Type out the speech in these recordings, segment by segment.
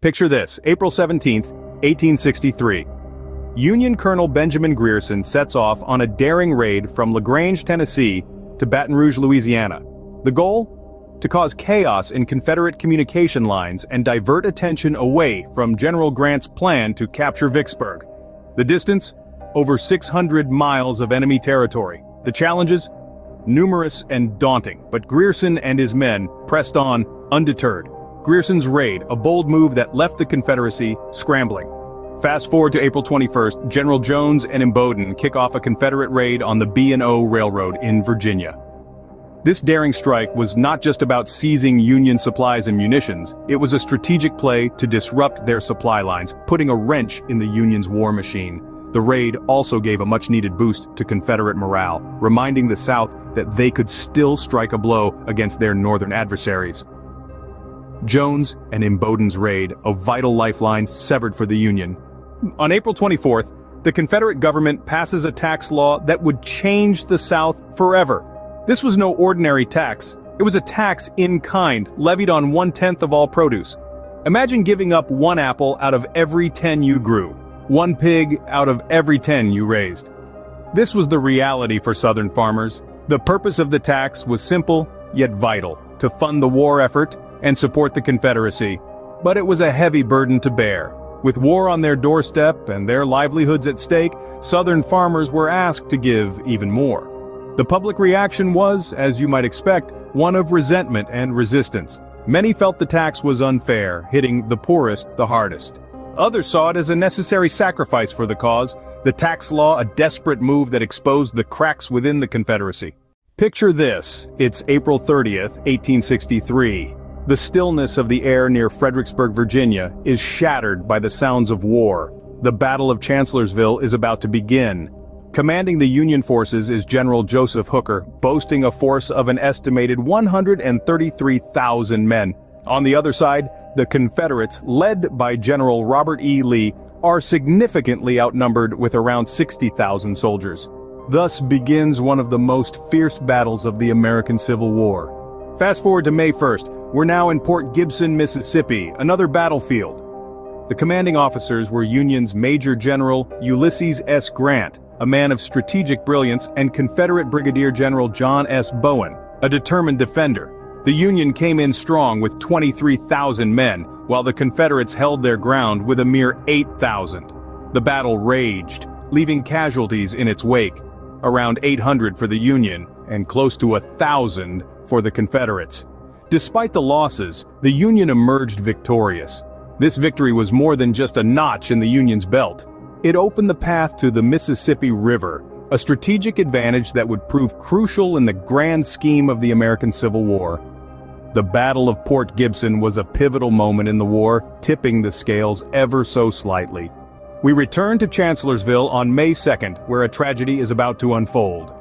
Picture this, April 17th, 1863. Union Colonel Benjamin Grierson sets off on a daring raid from LaGrange, Tennessee to Baton Rouge, Louisiana. The goal? To cause chaos in Confederate communication lines and divert attention away from General Grant's plan to capture Vicksburg. The distance? Over 600 miles of enemy territory. The challenges? Numerous and daunting, but Grierson and his men pressed on, undeterred. Grierson's raid, a bold move that left the Confederacy scrambling. Fast forward to April 21st, General Jones and Imboden kick off a Confederate raid on the B&O Railroad in Virginia. This daring strike was not just about seizing Union supplies and munitions, it was a strategic play to disrupt their supply lines, putting a wrench in the Union's war machine. The raid also gave a much-needed boost to Confederate morale, reminding the South that they could still strike a blow against their northern adversaries. Jones and Imboden's raid, a vital lifeline severed for the Union. On April 24th, the Confederate government passes a tax law that would change the South forever. This was no ordinary tax. It was a tax in kind, levied on 1/10 of all produce. Imagine giving up 1 apple out of every 10 you grew, 1 pig out of every 10 you raised. This was the reality for Southern farmers. The purpose of the tax was simple, yet vital, to fund the war effort and support the Confederacy. But it was a heavy burden to bear. With war on their doorstep and their livelihoods at stake, Southern farmers were asked to give even more. The public reaction was, as you might expect, one of resentment and resistance. Many felt the tax was unfair, hitting the poorest the hardest. Others saw it as a necessary sacrifice for the cause, the tax law a desperate move that exposed the cracks within the Confederacy. Picture this, it's April 30th, 1863. The stillness of the air near Fredericksburg, Virginia, is shattered by the sounds of war. The Battle of Chancellorsville is about to begin. Commanding the Union forces is General Joseph Hooker, boasting a force of an estimated 133,000 men. On the other side, the Confederates, led by General Robert E. Lee, are significantly outnumbered with around 60,000 soldiers. Thus begins one of the most fierce battles of the American Civil War. Fast forward to May 1st, we're now in Port Gibson, Mississippi, another battlefield. The commanding officers were Union's Major General Ulysses S. Grant, a man of strategic brilliance, and Confederate Brigadier General John S. Bowen, a determined defender. The Union came in strong with 23,000 men, while the Confederates held their ground with a mere 8,000. The battle raged, leaving casualties in its wake, around 800 for the Union, and close to 1,000 for the Confederates. Despite the losses, the Union emerged victorious. This victory was more than just a notch in the Union's belt. It opened the path to the Mississippi River, a strategic advantage that would prove crucial in the grand scheme of the American Civil War. The Battle of Port Gibson was a pivotal moment in the war, tipping the scales ever so slightly. We return to Chancellorsville on May 2nd, where a tragedy is about to unfold.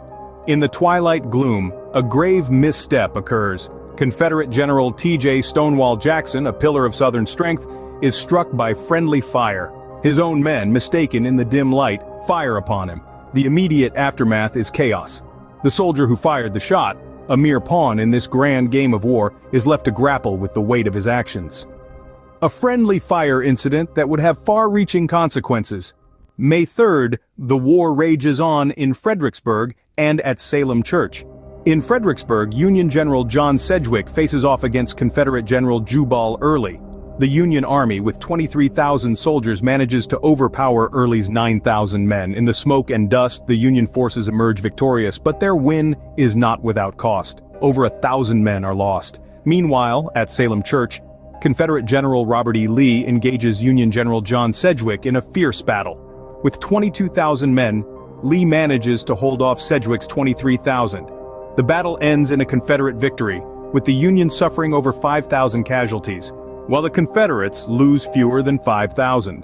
In the twilight gloom, a grave misstep occurs. Confederate General T.J. Stonewall Jackson, a pillar of Southern strength, is struck by friendly fire. His own men, mistaken in the dim light, fire upon him. The immediate aftermath is chaos. The soldier who fired the shot, a mere pawn in this grand game of war, is left to grapple with the weight of his actions. A friendly fire incident that would have far-reaching consequences. May 3rd, the war rages on in Fredericksburg and at Salem Church. In Fredericksburg, Union General John Sedgwick faces off against Confederate General Jubal Early. The Union Army, with 23,000 soldiers, manages to overpower Early's 9,000 men. In the smoke and dust, the Union forces emerge victorious, but their win is not without cost. Over 1,000 men are lost. Meanwhile, at Salem Church, Confederate General Robert E. Lee engages Union General John Sedgwick in a fierce battle. With 22,000 men, Lee manages to hold off Sedgwick's 23,000. The battle ends in a Confederate victory, with the Union suffering over 5,000 casualties, while the Confederates lose fewer than 5,000.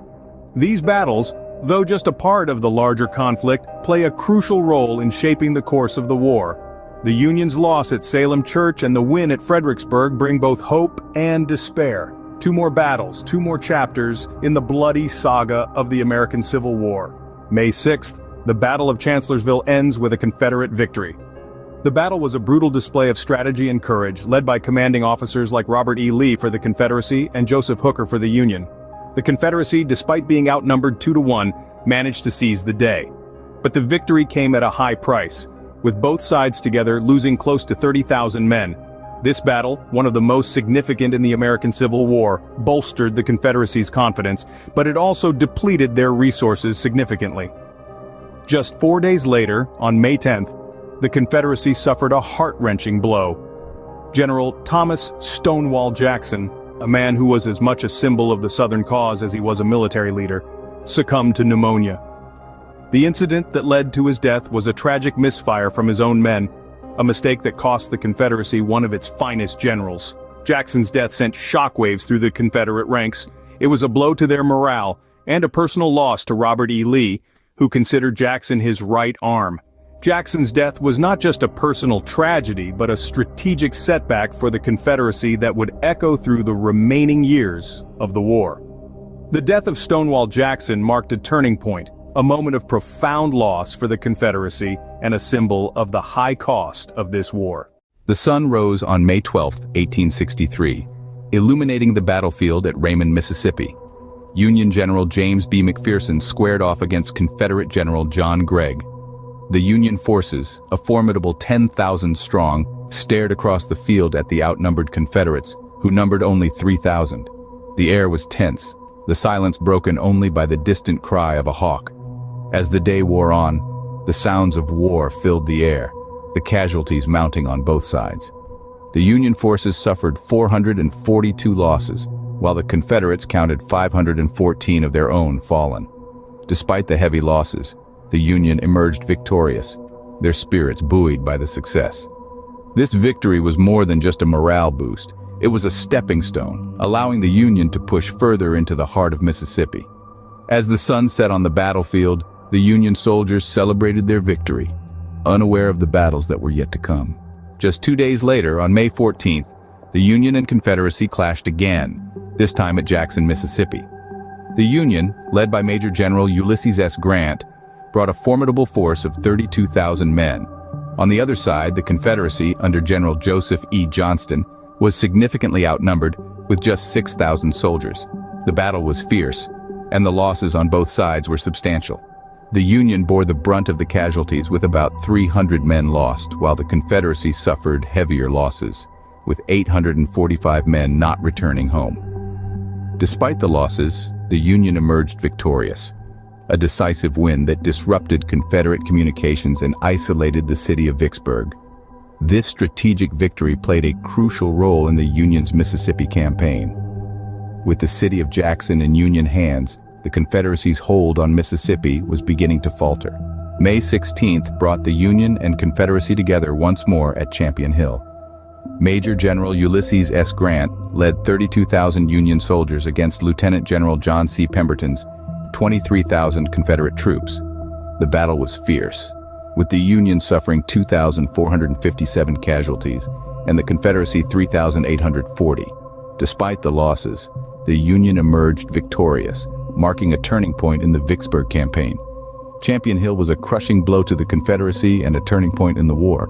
These battles, though just a part of the larger conflict, play a crucial role in shaping the course of the war. The Union's loss at Salem Church and the win at Fredericksburg bring both hope and despair. 2 more battles, 2 more chapters in the bloody saga of the American Civil War. May 6th, the Battle of Chancellorsville ends with a Confederate victory. The battle was a brutal display of strategy and courage, led by commanding officers like Robert E. Lee for the Confederacy and Joseph Hooker for the Union. The Confederacy, despite being outnumbered 2-1, managed to seize the day. But the victory came at a high price, with both sides together losing close to 30,000 men. This battle, one of the most significant in the American Civil War, bolstered the Confederacy's confidence, but it also depleted their resources significantly. Just 4 days later, on May 10th, the Confederacy suffered a heart-wrenching blow. General Thomas Stonewall Jackson, a man who was as much a symbol of the Southern cause as he was a military leader, succumbed to pneumonia. The incident that led to his death was a tragic misfire from his own men, a mistake that cost the Confederacy one of its finest generals. Jackson's death sent shockwaves through the Confederate ranks. It was a blow to their morale, and a personal loss to Robert E. Lee, who considered Jackson his right arm. Jackson's death was not just a personal tragedy, but a strategic setback for the Confederacy that would echo through the remaining years of the war. The death of Stonewall Jackson marked a turning point, a moment of profound loss for the Confederacy and a symbol of the high cost of this war. The sun rose on May 12, 1863, illuminating the battlefield at Raymond, Mississippi. Union General James B. McPherson squared off against Confederate General John Gregg. The Union forces, a formidable 10,000 strong, stared across the field at the outnumbered Confederates, who numbered only 3,000. The air was tense, the silence broken only by the distant cry of a hawk. As the day wore on, the sounds of war filled the air, the casualties mounting on both sides. The Union forces suffered 442 losses, while the Confederates counted 514 of their own fallen. Despite the heavy losses, the Union emerged victorious, their spirits buoyed by the success. This victory was more than just a morale boost. It was a stepping stone, allowing the Union to push further into the heart of Mississippi. As the sun set on the battlefield, the Union soldiers celebrated their victory, unaware of the battles that were yet to come. Just 2 days later, on May 14th, the Union and Confederacy clashed again, this time at Jackson, Mississippi. The Union, led by Major General Ulysses S. Grant, brought a formidable force of 32,000 men. On the other side, the Confederacy, under General Joseph E. Johnston, was significantly outnumbered with just 6,000 soldiers. The battle was fierce, and the losses on both sides were substantial. The Union bore the brunt of the casualties with about 300 men lost, while the Confederacy suffered heavier losses, with 845 men not returning home. Despite the losses, the Union emerged victorious. A decisive win that disrupted Confederate communications and isolated the city of Vicksburg. This strategic victory played a crucial role in the Union's Mississippi campaign. With the city of Jackson in Union hands, the Confederacy's hold on Mississippi was beginning to falter. May 16th brought the Union and Confederacy together once more at Champion Hill. Major General Ulysses S. Grant led 32,000 Union soldiers against Lieutenant General John C. Pemberton's 23,000 Confederate troops. The battle was fierce, with the Union suffering 2,457 casualties and the Confederacy 3,840. Despite the losses, the Union emerged victorious, marking a turning point in the Vicksburg campaign. Champion Hill was a crushing blow to the Confederacy and a turning point in the war.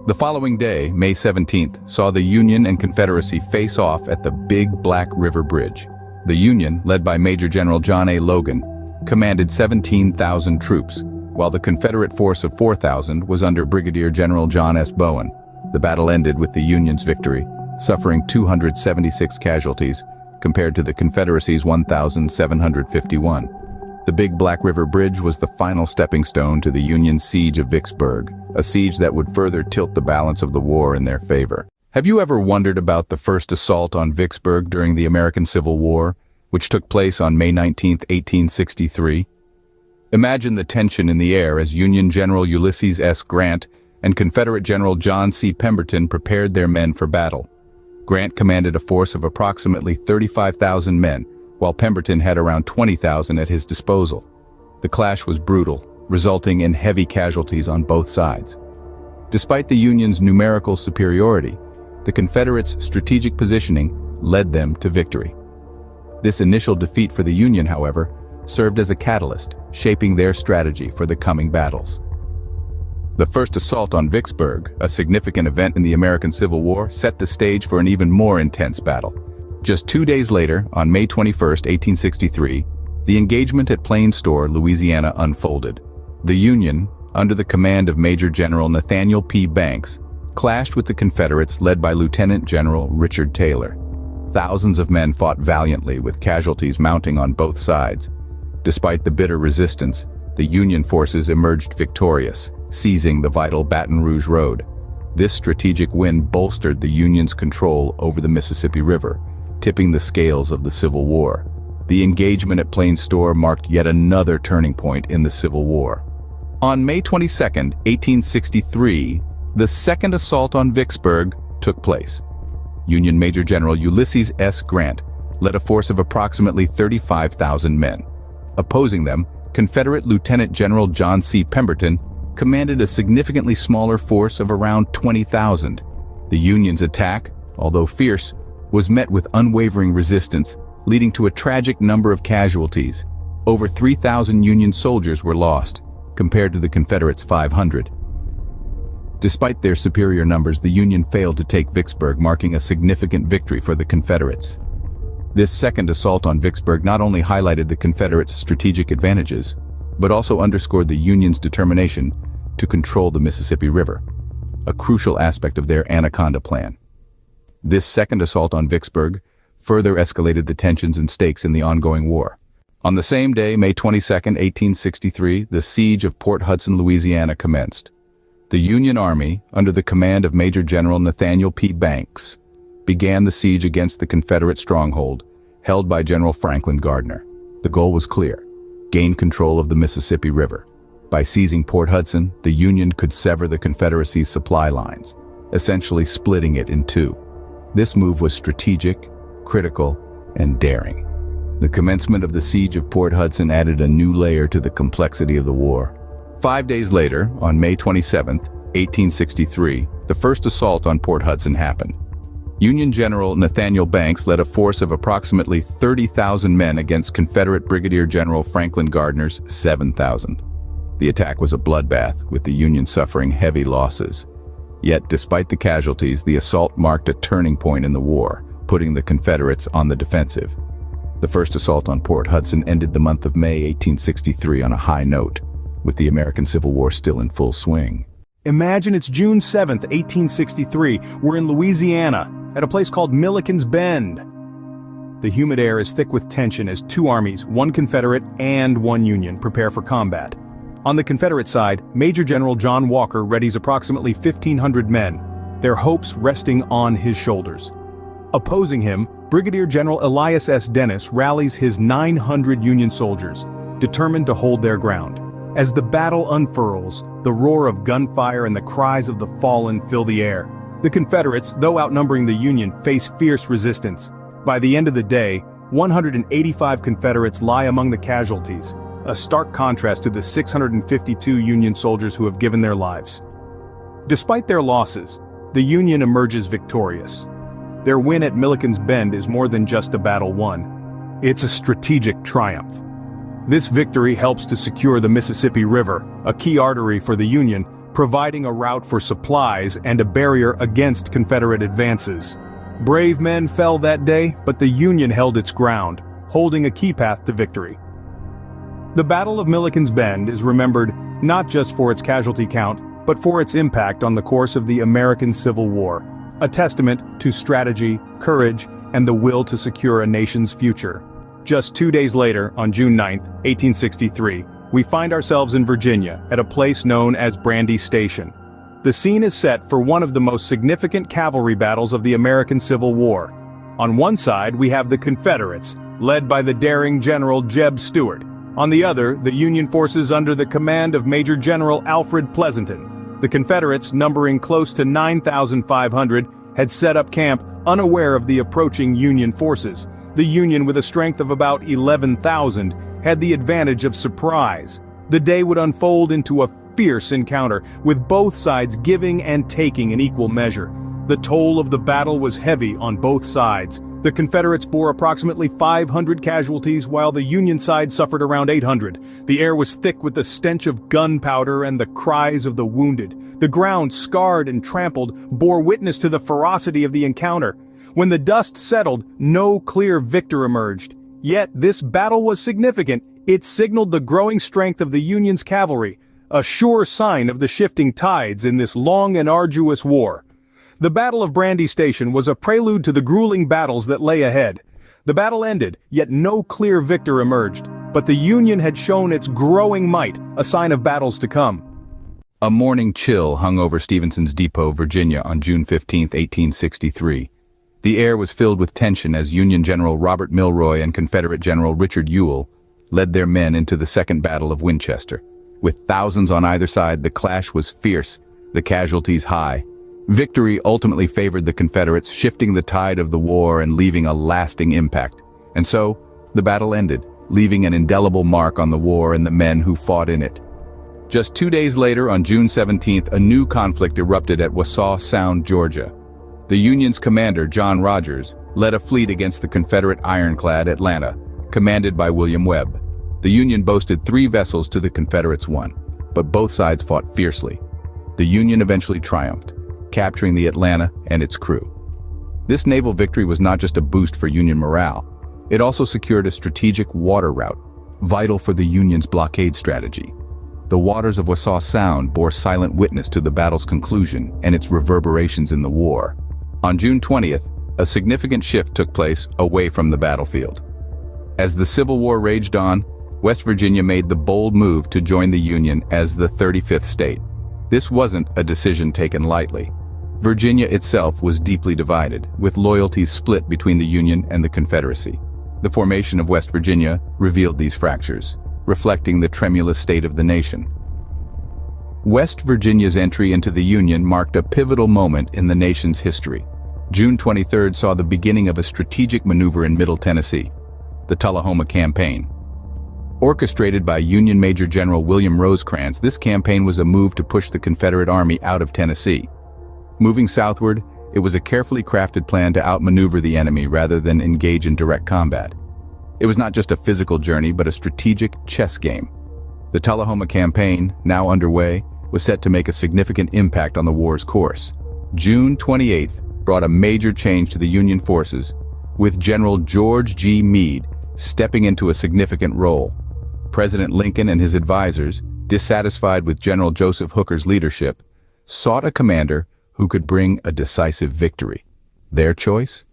The following day, May 17th, saw the Union and Confederacy face off at the Big Black River Bridge. The Union, led by Major General John A. Logan, commanded 17,000 troops, while the Confederate force of 4,000 was under Brigadier General John S. Bowen. The battle ended with the Union's victory, suffering 276 casualties, compared to the Confederacy's 1,751. The Big Black River Bridge was the final stepping stone to the Union's siege of Vicksburg, a siege that would further tilt the balance of the war in their favor. Have you ever wondered about the first assault on Vicksburg during the American Civil War, which took place on May 19, 1863? Imagine the tension in the air as Union General Ulysses S. Grant and Confederate General John C. Pemberton prepared their men for battle. Grant commanded a force of approximately 35,000 men, while Pemberton had around 20,000 at his disposal. The clash was brutal, resulting in heavy casualties on both sides. Despite the Union's numerical superiority, the Confederates' strategic positioning led them to victory. This initial defeat for the Union, however, served as a catalyst, shaping their strategy for the coming battles. The first assault on Vicksburg, a significant event in the American Civil War, set the stage for an even more intense battle. Just 2 days later, on May 21, 1863, the engagement at Plains Store, Louisiana unfolded. The Union, under the command of Major General Nathaniel P. Banks, clashed with the Confederates led by Lieutenant General Richard Taylor. Thousands of men fought valiantly, with casualties mounting on both sides. Despite the bitter resistance, the Union forces emerged victorious, seizing the vital Baton Rouge Road. This strategic win bolstered the Union's control over the Mississippi River, tipping the scales of the Civil War. The engagement at Plains Store marked yet another turning point in the Civil War. On May 22, 1863, the second assault on Vicksburg took place. Union Major General Ulysses S. Grant led a force of approximately 35,000 men. Opposing them, Confederate Lieutenant General John C. Pemberton commanded a significantly smaller force of around 20,000. The Union's attack, although fierce, was met with unwavering resistance, leading to a tragic number of casualties. Over 3,000 Union soldiers were lost, compared to the Confederates' 500. Despite their superior numbers, the Union failed to take Vicksburg, marking a significant victory for the Confederates. This second assault on Vicksburg not only highlighted the Confederates' strategic advantages, but also underscored the Union's determination to control the Mississippi River, a crucial aspect of their Anaconda Plan. This second assault on Vicksburg further escalated the tensions and stakes in the ongoing war. On the same day, May 22, 1863, the siege of Port Hudson, Louisiana commenced. The Union Army, under the command of Major General Nathaniel P. Banks, began the siege against the Confederate stronghold, held by General Franklin Gardner. The goal was clear: gain control of the Mississippi River. By seizing Port Hudson, the Union could sever the Confederacy's supply lines, essentially splitting it in two. This move was strategic, critical, and daring. The commencement of the siege of Port Hudson added a new layer to the complexity of the war. 5 days later, on May 27, 1863, the first assault on Port Hudson happened. Union General Nathaniel Banks led a force of approximately 30,000 men against Confederate Brigadier General Franklin Gardner's 7,000. The attack was a bloodbath, with the Union suffering heavy losses. Yet, despite the casualties, the assault marked a turning point in the war, putting the Confederates on the defensive. The first assault on Port Hudson ended the month of May 1863 on a high note, with the American Civil War still in full swing. Imagine it's June 7, 1863. We're in Louisiana, at a place called Milliken's Bend. The humid air is thick with tension as two armies, one Confederate and one Union, prepare for combat. On the Confederate side, Major General John Walker readies approximately 1,500 men, their hopes resting on his shoulders. Opposing him, Brigadier General Elias S. Dennis rallies his 900 Union soldiers, determined to hold their ground. As the battle unfurls, the roar of gunfire and the cries of the fallen fill the air. The Confederates, though outnumbering the Union, face fierce resistance. By the end of the day, 185 Confederates lie among the casualties, a stark contrast to the 652 Union soldiers who have given their lives. Despite their losses, the Union emerges victorious. Their win at Milliken's Bend is more than just a battle won. It's a strategic triumph. This victory helps to secure the Mississippi River, a key artery for the Union, providing a route for supplies and a barrier against Confederate advances. Brave men fell that day, but the Union held its ground, holding a key path to victory. The Battle of Milliken's Bend is remembered not just for its casualty count, but for its impact on the course of the American Civil War, a testament to strategy, courage, and the will to secure a nation's future. Just 2 days later, on June 9, 1863, we find ourselves in Virginia, at a place known as Brandy Station. The scene is set for one of the most significant cavalry battles of the American Civil War. On one side, we have the Confederates, led by the daring General Jeb Stuart. On the other, the Union forces under the command of Major General Alfred Pleasonton. The Confederates, numbering close to 9,500, had set up camp, unaware of the approaching Union forces. The Union, with a strength of about 11,000, had the advantage of surprise. The day would unfold into a fierce encounter, with both sides giving and taking in equal measure. The toll of the battle was heavy on both sides. The Confederates bore approximately 500 casualties while the Union side suffered around 800. The air was thick with the stench of gunpowder and the cries of the wounded. The ground, scarred and trampled, bore witness to the ferocity of the encounter. When the dust settled, no clear victor emerged. Yet this battle was significant. It signaled the growing strength of the Union's cavalry, a sure sign of the shifting tides in this long and arduous war. The Battle of Brandy Station was a prelude to the grueling battles that lay ahead. The battle ended, yet no clear victor emerged. But the Union had shown its growing might, a sign of battles to come. A morning chill hung over Stevenson's Depot, Virginia on June 15, 1863. The air was filled with tension as Union General Robert Milroy and Confederate General Richard Ewell led their men into the Second Battle of Winchester. With thousands on either side, the clash was fierce, the casualties high. Victory ultimately favored the Confederates, shifting the tide of the war and leaving a lasting impact. And so, the battle ended, leaving an indelible mark on the war and the men who fought in it. Just 2 days later, on June 17th, a new conflict erupted at Wassa Sound, Georgia. The Union's commander, John Rodgers, led a fleet against the Confederate ironclad Atlanta, commanded by William Webb. The Union boasted 3 vessels to the Confederates' 1, but both sides fought fiercely. The Union eventually triumphed, capturing the Atlanta and its crew. This naval victory was not just a boost for Union morale, it also secured a strategic water route, vital for the Union's blockade strategy. The waters of Wassa Sound bore silent witness to the battle's conclusion and its reverberations in the war. On June 20th, a significant shift took place away from the battlefield. As the Civil War raged on, West Virginia made the bold move to join the Union as the 35th state. This wasn't a decision taken lightly. Virginia itself was deeply divided, with loyalties split between the Union and the Confederacy. The formation of West Virginia revealed these fractures, reflecting the tremulous state of the nation. West Virginia's entry into the Union marked a pivotal moment in the nation's history. June 23rd saw the beginning of a strategic maneuver in Middle Tennessee, the Tullahoma Campaign. Orchestrated by Union Major General William Rosecrans, this campaign was a move to push the Confederate Army out of Tennessee. Moving southward, it was a carefully crafted plan to outmaneuver the enemy rather than engage in direct combat. It was not just a physical journey, but a strategic chess game. The Tullahoma Campaign, now underway, was set to make a significant impact on the war's course. June 28th brought a major change to the Union forces, with General George G. Meade stepping into a significant role. President Lincoln and his advisors, dissatisfied with General Joseph Hooker's leadership, sought a commander who could bring a decisive victory. Their choice?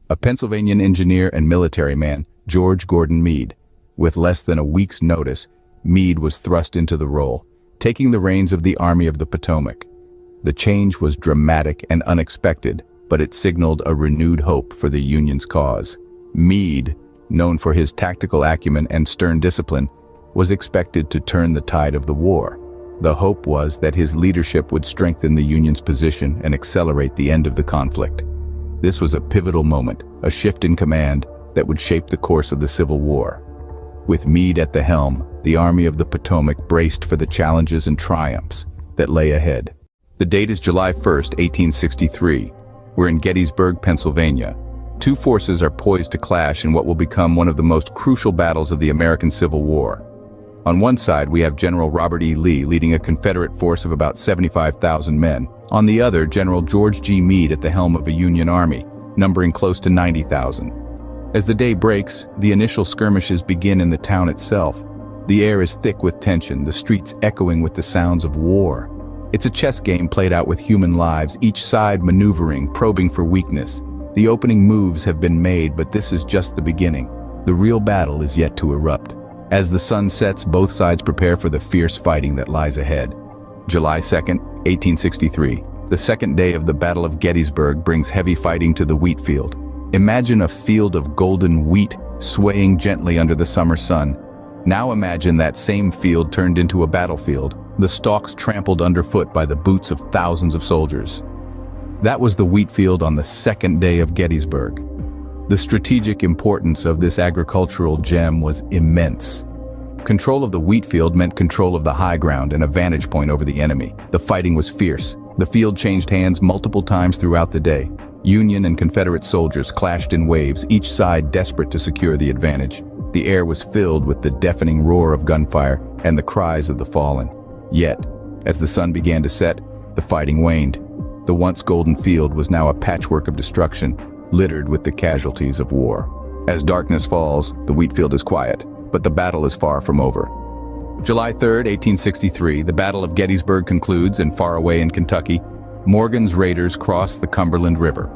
A Pennsylvanian engineer and military man, George Gordon Meade. With less than a week's notice, Meade was thrust into the role, taking the reins of the Army of the Potomac. The change was dramatic and unexpected, but it signaled a renewed hope for the Union's cause. Meade, known for his tactical acumen and stern discipline, was expected to turn the tide of the war. The hope was that his leadership would strengthen the Union's position and accelerate the end of the conflict. This was a pivotal moment, a shift in command that would shape the course of the Civil War. With Meade at the helm, the Army of the Potomac braced for the challenges and triumphs that lay ahead. The date is July 1st, 1863. We're in Gettysburg, Pennsylvania. Two forces are poised to clash in what will become one of the most crucial battles of the American Civil War. On one side, we have General Robert E. Lee leading a Confederate force of about 75,000 men. On the other, General George G. Meade at the helm of a Union army, numbering close to 90,000. As the day breaks, the initial skirmishes begin in the town itself. The air is thick with tension, the streets echoing with the sounds of war. It's a chess game played out with human lives, each side maneuvering, probing for weakness. The opening moves have been made, but this is just the beginning. The real battle is yet to erupt. As the sun sets, both sides prepare for the fierce fighting that lies ahead. July 2nd, 1863. The second day of the Battle of Gettysburg brings heavy fighting to the wheat field. Imagine a field of golden wheat swaying gently under the summer sun. Now imagine that same field turned into a battlefield, the stalks trampled underfoot by the boots of thousands of soldiers. That was the wheat field on the second day of Gettysburg. The strategic importance of this agricultural gem was immense. Control of the wheat field meant control of the high ground and a vantage point over the enemy. The fighting was fierce. The field changed hands multiple times throughout the day. Union and Confederate soldiers clashed in waves, each side desperate to secure the advantage. The air was filled with the deafening roar of gunfire and the cries of the fallen. Yet, as the sun began to set, the fighting waned. The once golden field was now a patchwork of destruction, littered with the casualties of war. As darkness falls, the wheat field is quiet, but the battle is far from over. July 3, 1863, the Battle of Gettysburg concludes, and far away in Kentucky, Morgan's raiders cross the Cumberland River.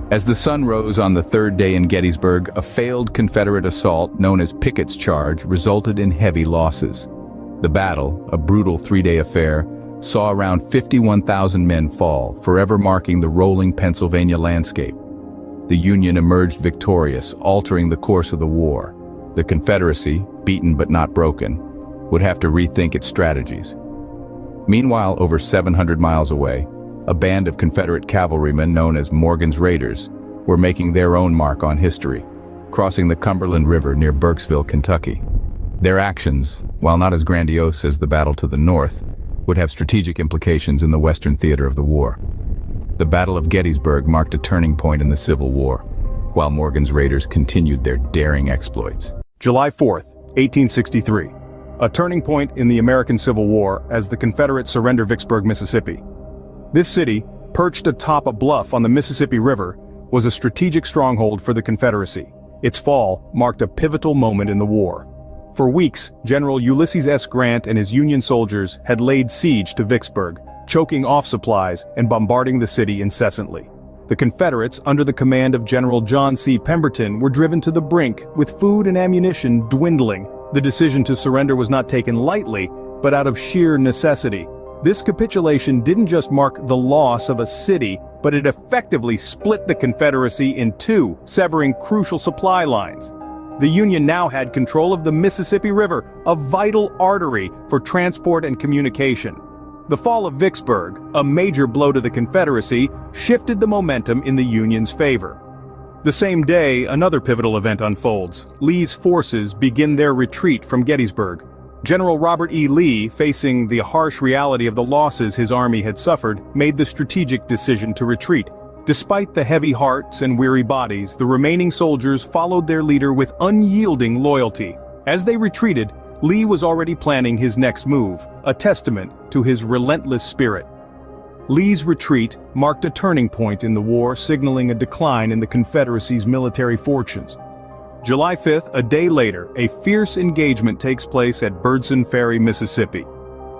As the sun rose on the third day in Gettysburg, a failed Confederate assault known as Pickett's Charge resulted in heavy losses. The battle, a brutal three-day affair, saw around 51,000 men fall, forever marking the rolling Pennsylvania landscape. The Union emerged victorious, altering the course of the war. The Confederacy, beaten but not broken, would have to rethink its strategies. Meanwhile, over 700 miles away, a band of Confederate cavalrymen known as Morgan's Raiders were making their own mark on history, crossing the Cumberland River near Burkesville, Kentucky. Their actions, while not as grandiose as the battle to the north, would have strategic implications in the western theater of the war. The Battle of Gettysburg marked a turning point in the Civil War, while Morgan's Raiders continued their daring exploits. July 4, 1863. A turning point in the American Civil War as the Confederates surrender Vicksburg, Mississippi. This city, perched atop a bluff on the Mississippi River, was a strategic stronghold for the Confederacy. Its fall marked a pivotal moment in the war. For weeks, General Ulysses S. Grant and his Union soldiers had laid siege to Vicksburg, choking off supplies and bombarding the city incessantly. The Confederates, under the command of General John C. Pemberton, were driven to the brink, with food and ammunition dwindling. The decision to surrender was not taken lightly, but out of sheer necessity. This capitulation didn't just mark the loss of a city, but it effectively split the Confederacy in two, severing crucial supply lines. The Union now had control of the Mississippi River, a vital artery for transport and communication. The fall of Vicksburg, a major blow to the Confederacy, shifted the momentum in the Union's favor. The same day, another pivotal event unfolds. Lee's forces begin their retreat from Gettysburg. General Robert E. Lee, facing the harsh reality of the losses his army had suffered, made the strategic decision to retreat. Despite the heavy hearts and weary bodies, the remaining soldiers followed their leader with unyielding loyalty. As they retreated, Lee was already planning his next move, a testament to his relentless spirit. Lee's retreat marked a turning point in the war, signaling a decline in the Confederacy's military fortunes. July 5th, a day later, a fierce engagement takes place at Birdston Ferry, Mississippi.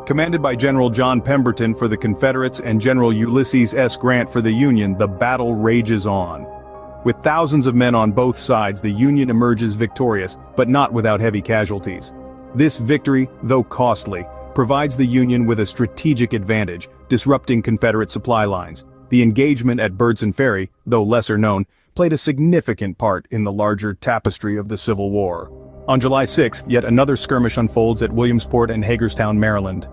Commanded by General John Pemberton for the Confederates and General Ulysses S. Grant for the Union, the battle rages on. With thousands of men on both sides, the Union emerges victorious, but not without heavy casualties. This victory, though costly, provides the Union with a strategic advantage, disrupting Confederate supply lines. The engagement at Birdston Ferry, though lesser known, played a significant part in the larger tapestry of the Civil War. On July 6th, yet another skirmish unfolds at Williamsport and Hagerstown, Maryland.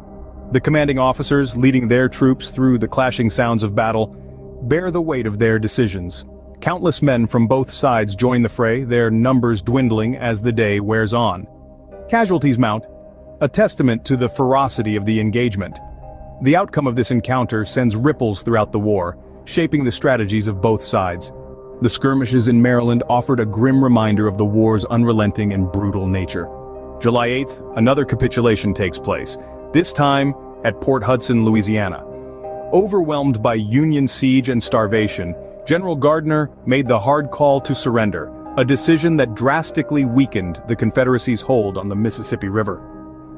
The commanding officers, leading their troops through the clashing sounds of battle, bear the weight of their decisions. Countless men from both sides join the fray, their numbers dwindling as the day wears on. Casualties mount, a testament to the ferocity of the engagement. The outcome of this encounter sends ripples throughout the war, shaping the strategies of both sides. The skirmishes in Maryland offered a grim reminder of the war's unrelenting and brutal nature. July 8th, another capitulation takes place, this time at Port Hudson, Louisiana. Overwhelmed by Union siege and starvation, General Gardner made the hard call to surrender, a decision that drastically weakened the Confederacy's hold on the Mississippi River.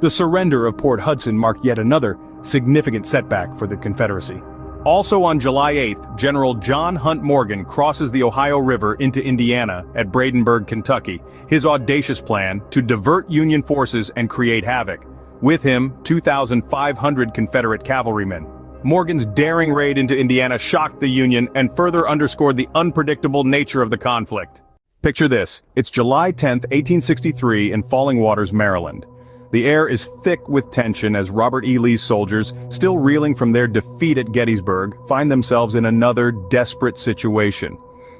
The surrender of Port Hudson marked yet another significant setback for the Confederacy. Also on July 8th, General John Hunt Morgan crosses the Ohio River into Indiana at Brandenburg, Kentucky, his audacious plan to divert Union forces and create havoc. With him, 2,500 Confederate cavalrymen. Morgan's daring raid into Indiana shocked the Union and further underscored the unpredictable nature of the conflict. Picture this, it's July 10th, 1863 in Falling Waters, Maryland. The air is thick with tension as Robert E. Lee's soldiers, still reeling from their defeat at Gettysburg, find themselves in another desperate situation.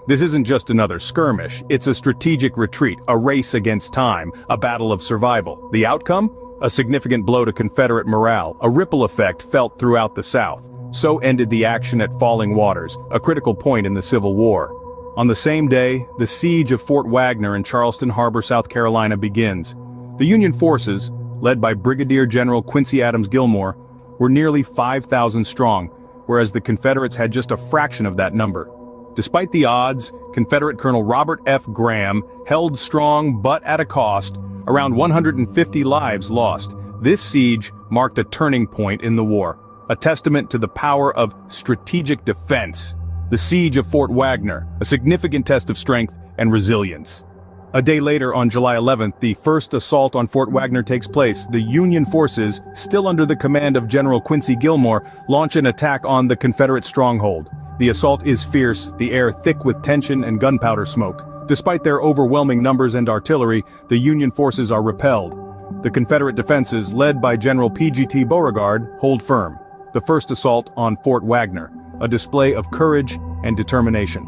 This isn't just another skirmish, it's a strategic retreat, a race against time, a battle of survival. The outcome? A significant blow to Confederate morale, a ripple effect felt throughout the South. So ended the action at Falling Waters, a critical point in the Civil War. On the same day, the siege of Fort Wagner in Charleston Harbor, South Carolina begins. The Union forces, led by Brigadier General Quincy Adams Gilmore, were nearly 5,000 strong, whereas the Confederates had just a fraction of that number. Despite the odds, Confederate Colonel Robert F. Graham held strong but at a cost, around 150 lives lost. This siege marked a turning point in the war, a testament to the power of strategic defense. The siege of Fort Wagner, a significant test of strength and resilience. A day later, on July 11th, the first assault on Fort Wagner takes place. The Union forces, still under the command of General Quincy Gilmore, launch an attack on the Confederate stronghold. The assault is fierce, the air thick with tension and gunpowder smoke. Despite their overwhelming numbers and artillery, the Union forces are repelled. The Confederate defenses, led by General P.G.T. Beauregard, hold firm. The first assault on Fort Wagner, a display of courage and determination.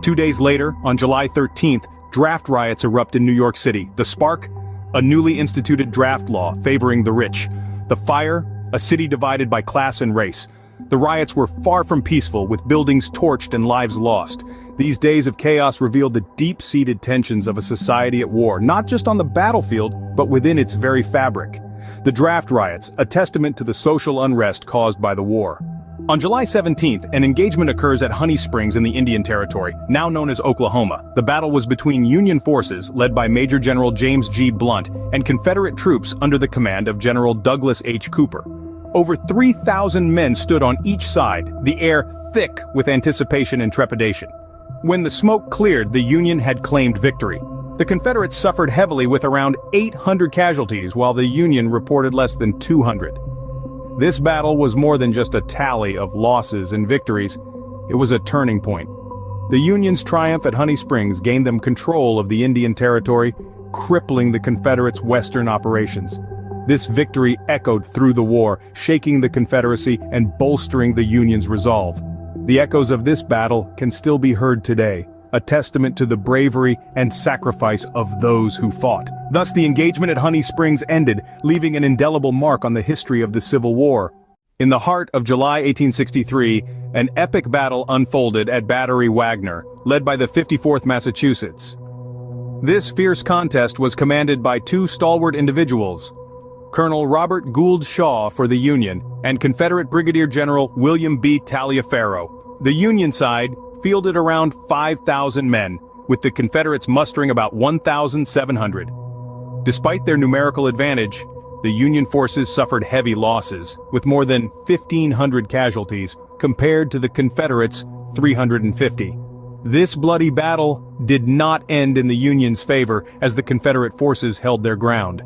2 days later, on July 13th, draft riots erupt in New York City. The spark? A newly instituted draft law favoring the rich. The fire? A city divided by class and race. The riots were far from peaceful, with buildings torched and lives lost. These days of chaos revealed the deep-seated tensions of a society at war, not just on the battlefield, but within its very fabric. The draft riots, a testament to the social unrest caused by the war. On July 17th, an engagement occurs at Honey Springs in the Indian Territory, now known as Oklahoma. The battle was between Union forces, led by Major General James G. Blunt, and Confederate troops under the command of General Douglas H. Cooper. Over 3,000 men stood on each side, the air thick with anticipation and trepidation. When the smoke cleared, the Union had claimed victory. The Confederates suffered heavily with around 800 casualties, while the Union reported less than 200. This battle was more than just a tally of losses and victories. It was a turning point. The Union's triumph at Honey Springs gained them control of the Indian Territory, crippling the Confederates' western operations. This victory echoed through the war, shaking the Confederacy and bolstering the Union's resolve. The echoes of this battle can still be heard today, a testament to the bravery and sacrifice of those who fought. Thus, the engagement at Honey Springs ended, leaving an indelible mark on the history of the Civil War. In the heart of July 1863, an epic battle unfolded at Battery Wagner, led by the 54th Massachusetts. This fierce contest was commanded by two stalwart individuals, Colonel Robert Gould Shaw for the Union, and Confederate Brigadier General William B. Taliaferro. The Union side fielded around 5,000 men, with the Confederates mustering about 1,700. Despite their numerical advantage, the Union forces suffered heavy losses, with more than 1,500 casualties, compared to the Confederates' 350. This bloody battle did not end in the Union's favor, as the Confederate forces held their ground.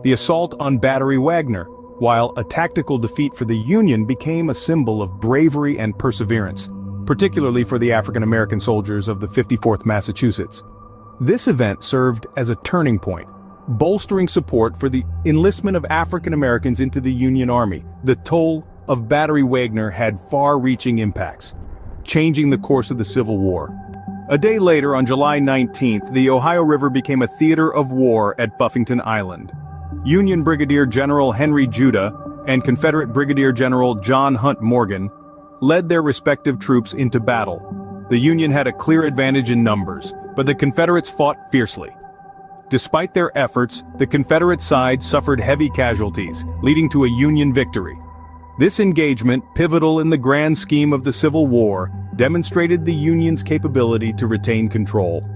The assault on Battery Wagner, while a tactical defeat for the Union, became a symbol of bravery and perseverance, particularly for the African-American soldiers of the 54th Massachusetts. This event served as a turning point, bolstering support for the enlistment of African Americans into the Union Army. The toll of Battery Wagner had far-reaching impacts, changing the course of the Civil War. A day later, on July 19th, the Ohio River became a theater of war at Buffington Island. Union Brigadier General Henry Judah and Confederate Brigadier General John Hunt Morgan led their respective troops into battle. The Union had a clear advantage in numbers, but the Confederates fought fiercely. Despite their efforts, the Confederate side suffered heavy casualties, leading to a Union victory. This engagement, pivotal in the grand scheme of the Civil War, demonstrated the Union's capability to retain control.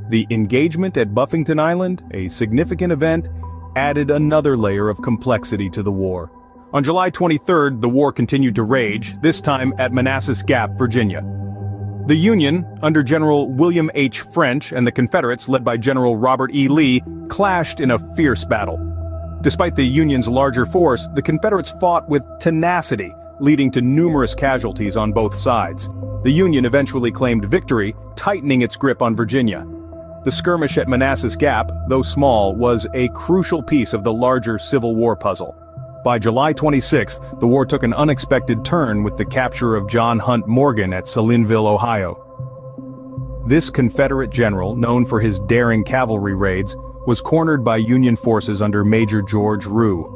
The engagement at Buffington Island, a significant event, added another layer of complexity to the war. On July 23rd, the war continued to rage, this time at Manassas Gap, Virginia. The Union, under General William H. French, and the Confederates, led by General Robert E. Lee, clashed in a fierce battle. Despite the Union's larger force, the Confederates fought with tenacity, leading to numerous casualties on both sides. The Union eventually claimed victory, tightening its grip on Virginia. The skirmish at Manassas Gap, though small, was a crucial piece of the larger Civil War puzzle. By July 26th, the war took an unexpected turn with the capture of John Hunt Morgan at Salineville, Ohio. This Confederate general, known for his daring cavalry raids, was cornered by Union forces under Major George Rue.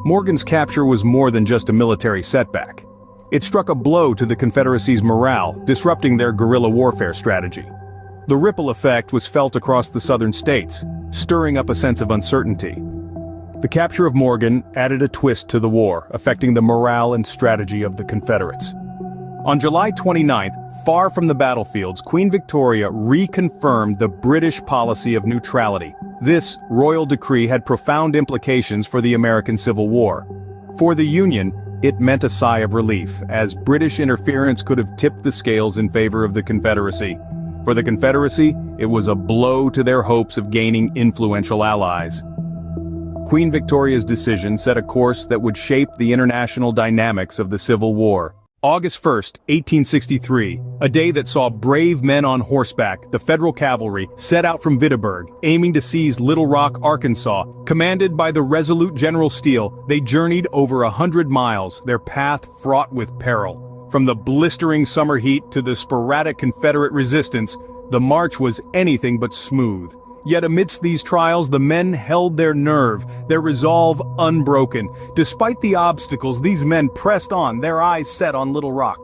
Morgan's capture was more than just a military setback. It struck a blow to the Confederacy's morale, disrupting their guerrilla warfare strategy. The ripple effect was felt across the southern states, stirring up a sense of uncertainty. The capture of Morgan added a twist to the war, affecting the morale and strategy of the Confederates. On July 29th, far from the battlefields, Queen Victoria reconfirmed the British policy of neutrality. This royal decree had profound implications for the American Civil War. For the Union, it meant a sigh of relief, as British interference could have tipped the scales in favor of the Confederacy. For the Confederacy, it was a blow to their hopes of gaining influential allies. Queen Victoria's decision set a course that would shape the international dynamics of the Civil War. August 1st, 1863, a day that saw brave men on horseback, the Federal Cavalry, set out from Vicksburg, aiming to seize Little Rock, Arkansas. Commanded by the resolute General Steele, they journeyed over 100 miles, their path fraught with peril. From the blistering summer heat to the sporadic Confederate resistance, the march was anything but smooth. Yet amidst these trials, the men held their nerve, their resolve unbroken. Despite the obstacles, these men pressed on, their eyes set on Little Rock.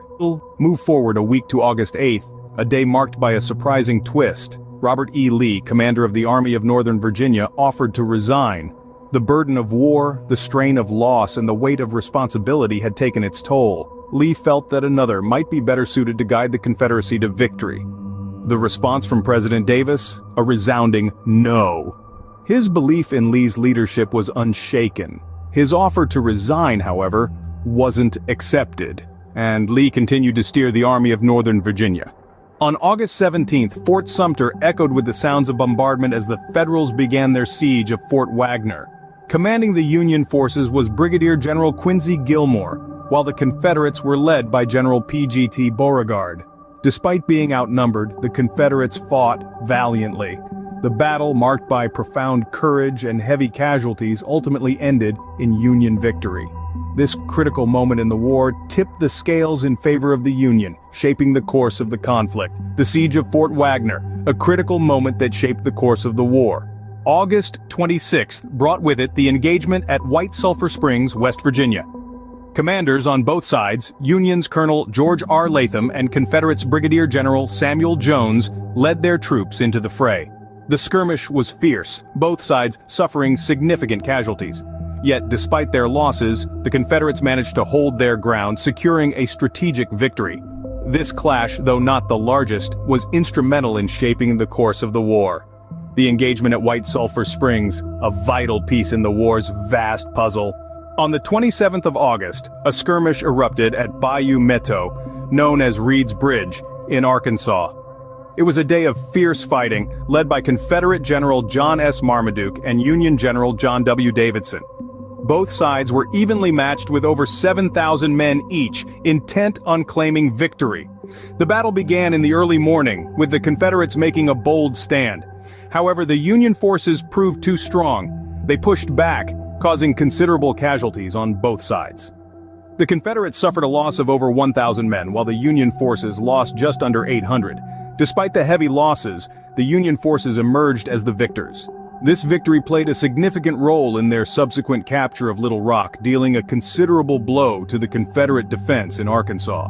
Move forward a week to August 8th, a day marked by a surprising twist. Robert E. Lee, commander of the Army of Northern Virginia, offered to resign. The burden of war, the strain of loss, and the weight of responsibility had taken its toll. Lee felt that another might be better suited to guide the Confederacy to victory. The response from President Davis? A resounding no. His belief in Lee's leadership was unshaken. His offer to resign, however, wasn't accepted, and Lee continued to steer the Army of Northern Virginia. On August 17th, Fort Sumter echoed with the sounds of bombardment as the Federals began their siege of Fort Wagner. Commanding the Union forces was Brigadier General Quincy Gilmore, while the Confederates were led by General P.G.T. Beauregard. Despite being outnumbered, the Confederates fought valiantly. The battle, marked by profound courage and heavy casualties, ultimately ended in Union victory. This critical moment in the war tipped the scales in favor of the Union, shaping the course of the conflict. The siege of Fort Wagner, a critical moment that shaped the course of the war. August 26th brought with it the engagement at White Sulphur Springs, West Virginia. Commanders on both sides, Union's Colonel George R. Latham and Confederates Brigadier General Samuel Jones, led their troops into the fray. The skirmish was fierce, both sides suffering significant casualties. Yet, despite their losses, the Confederates managed to hold their ground, securing a strategic victory. This clash, though not the largest, was instrumental in shaping the course of the war. The engagement at White Sulphur Springs, a vital piece in the war's vast puzzle. On the 27th of August, a skirmish erupted at Bayou Meto, known as Reed's Bridge, in Arkansas. It was a day of fierce fighting, led by Confederate General John S. Marmaduke and Union General John W. Davidson. Both sides were evenly matched with over 7,000 men each, intent on claiming victory. The battle began in the early morning, with the Confederates making a bold stand. However, the Union forces proved too strong. They pushed back, causing considerable casualties on both sides. The Confederates suffered a loss of over 1,000 men, while the Union forces lost just under 800. Despite the heavy losses, the Union forces emerged as the victors. This victory played a significant role in their subsequent capture of Little Rock, dealing a considerable blow to the Confederate defense in Arkansas.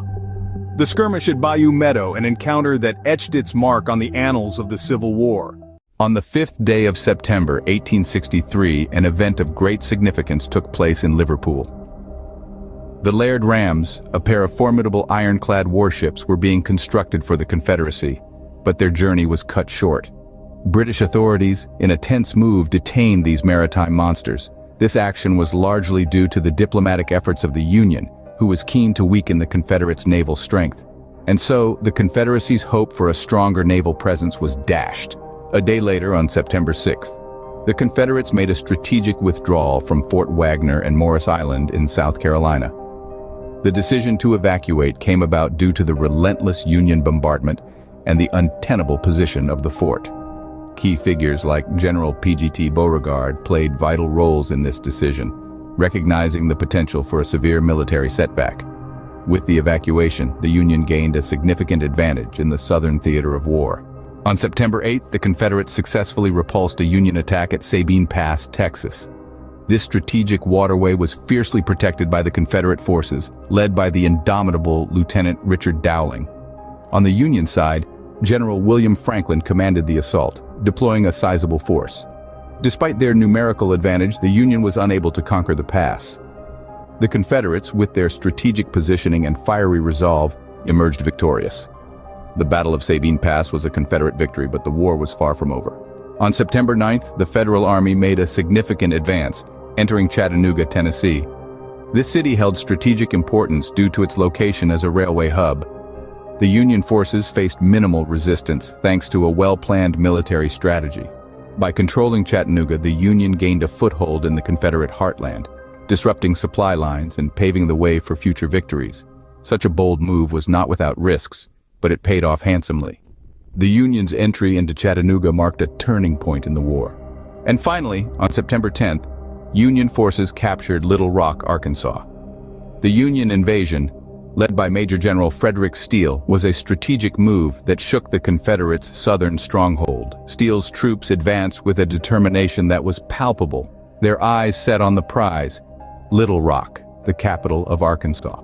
The skirmish at Bayou Meadow, an encounter that etched its mark on the annals of the Civil War. On the 5th day of September 1863, an event of great significance took place in Liverpool. The Laird Rams, a pair of formidable ironclad warships, were being constructed for the Confederacy, but their journey was cut short. British authorities, in a tense move, detained these maritime monsters. This action was largely due to the diplomatic efforts of the Union, who was keen to weaken the Confederates' naval strength. And so, the Confederacy's hope for a stronger naval presence was dashed. A day later, on September 6th, the Confederates made a strategic withdrawal from Fort Wagner and Morris Island in South Carolina. The decision to evacuate came about due to the relentless Union bombardment and the untenable position of the fort. Key figures like General P.G.T. Beauregard played vital roles in this decision, recognizing the potential for a severe military setback. With the evacuation, the Union gained a significant advantage in the southern theater of war. On September 8th, the Confederates successfully repulsed a Union attack at Sabine Pass, Texas. This strategic waterway was fiercely protected by the Confederate forces, led by the indomitable Lieutenant Richard Dowling. On the Union side, General William Franklin commanded the assault, deploying a sizable force. Despite their numerical advantage, the Union was unable to conquer the pass. The Confederates, with their strategic positioning and fiery resolve, emerged victorious. The Battle of Sabine Pass was a Confederate victory, but the war was far from over. On September 9th, the Federal Army made a significant advance, entering Chattanooga, Tennessee. This city held strategic importance due to its location as a railway hub. The Union forces faced minimal resistance thanks to a well-planned military strategy. By controlling Chattanooga, the Union gained a foothold in the Confederate heartland, disrupting supply lines and paving the way for future victories. Such a bold move was not without risks, but it paid off handsomely. The Union's entry into Chattanooga marked a turning point in the war. And finally, on September 10th, Union forces captured Little Rock, Arkansas. The Union invasion, led by Major General Frederick Steele, was a strategic move that shook the Confederates' southern stronghold. Steele's troops advanced with a determination that was palpable, their eyes set on the prize, Little Rock, the capital of Arkansas.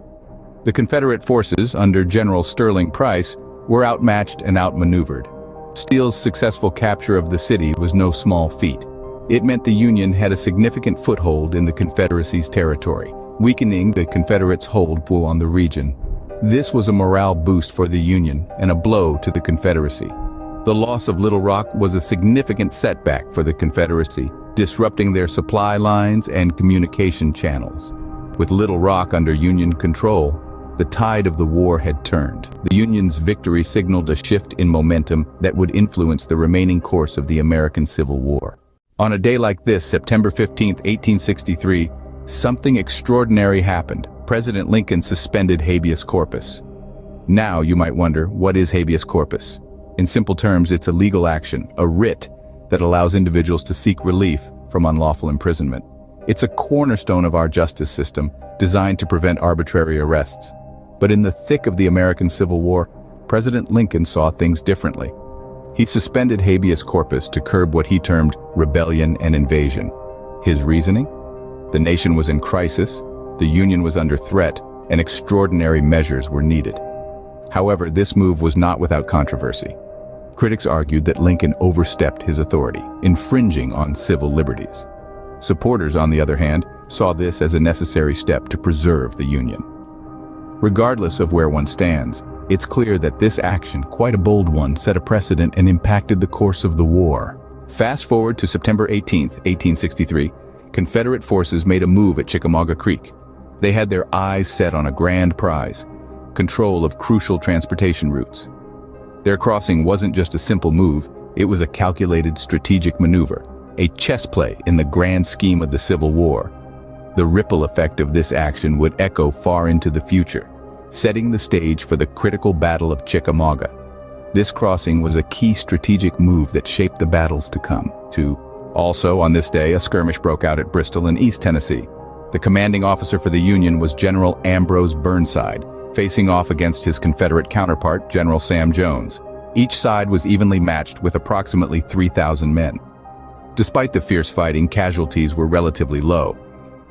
The Confederate forces, under General Sterling Price, were outmatched and outmaneuvered. Steele's successful capture of the city was no small feat. It meant the Union had a significant foothold in the Confederacy's territory, weakening the Confederates' hold on the region. This was a morale boost for the Union and a blow to the Confederacy. The loss of Little Rock was a significant setback for the Confederacy, disrupting their supply lines and communication channels. With Little Rock under Union control, the tide of the war had turned. The Union's victory signaled a shift in momentum that would influence the remaining course of the American Civil War. On a day like this, September 15, 1863, something extraordinary happened. President Lincoln suspended habeas corpus. Now, you might wonder, what is habeas corpus? In simple terms, it's a legal action, a writ, that allows individuals to seek relief from unlawful imprisonment. It's a cornerstone of our justice system, designed to prevent arbitrary arrests. But in the thick of the American Civil War, President Lincoln saw things differently. He suspended habeas corpus to curb what he termed rebellion and invasion. His reasoning? The nation was in crisis, the Union was under threat, and extraordinary measures were needed. However, this move was not without controversy. Critics argued that Lincoln overstepped his authority, infringing on civil liberties. Supporters, on the other hand, saw this as a necessary step to preserve the Union. Regardless of where one stands, it's clear that this action, quite a bold one, set a precedent and impacted the course of the war. Fast forward to September 18, 1863, Confederate forces made a move at Chickamauga Creek. They had their eyes set on a grand prize, control of crucial transportation routes. Their crossing wasn't just a simple move, it was a calculated strategic maneuver, a chess play in the grand scheme of the Civil War. The ripple effect of this action would echo far into the future, setting the stage for the critical Battle of Chickamauga. This crossing was a key strategic move that shaped the battles to come. Also, on this day, a skirmish broke out at Bristol in East Tennessee. The commanding officer for the Union was General Ambrose Burnside, facing off against his Confederate counterpart, General Sam Jones. Each side was evenly matched with approximately 3,000 men. Despite the fierce fighting, casualties were relatively low,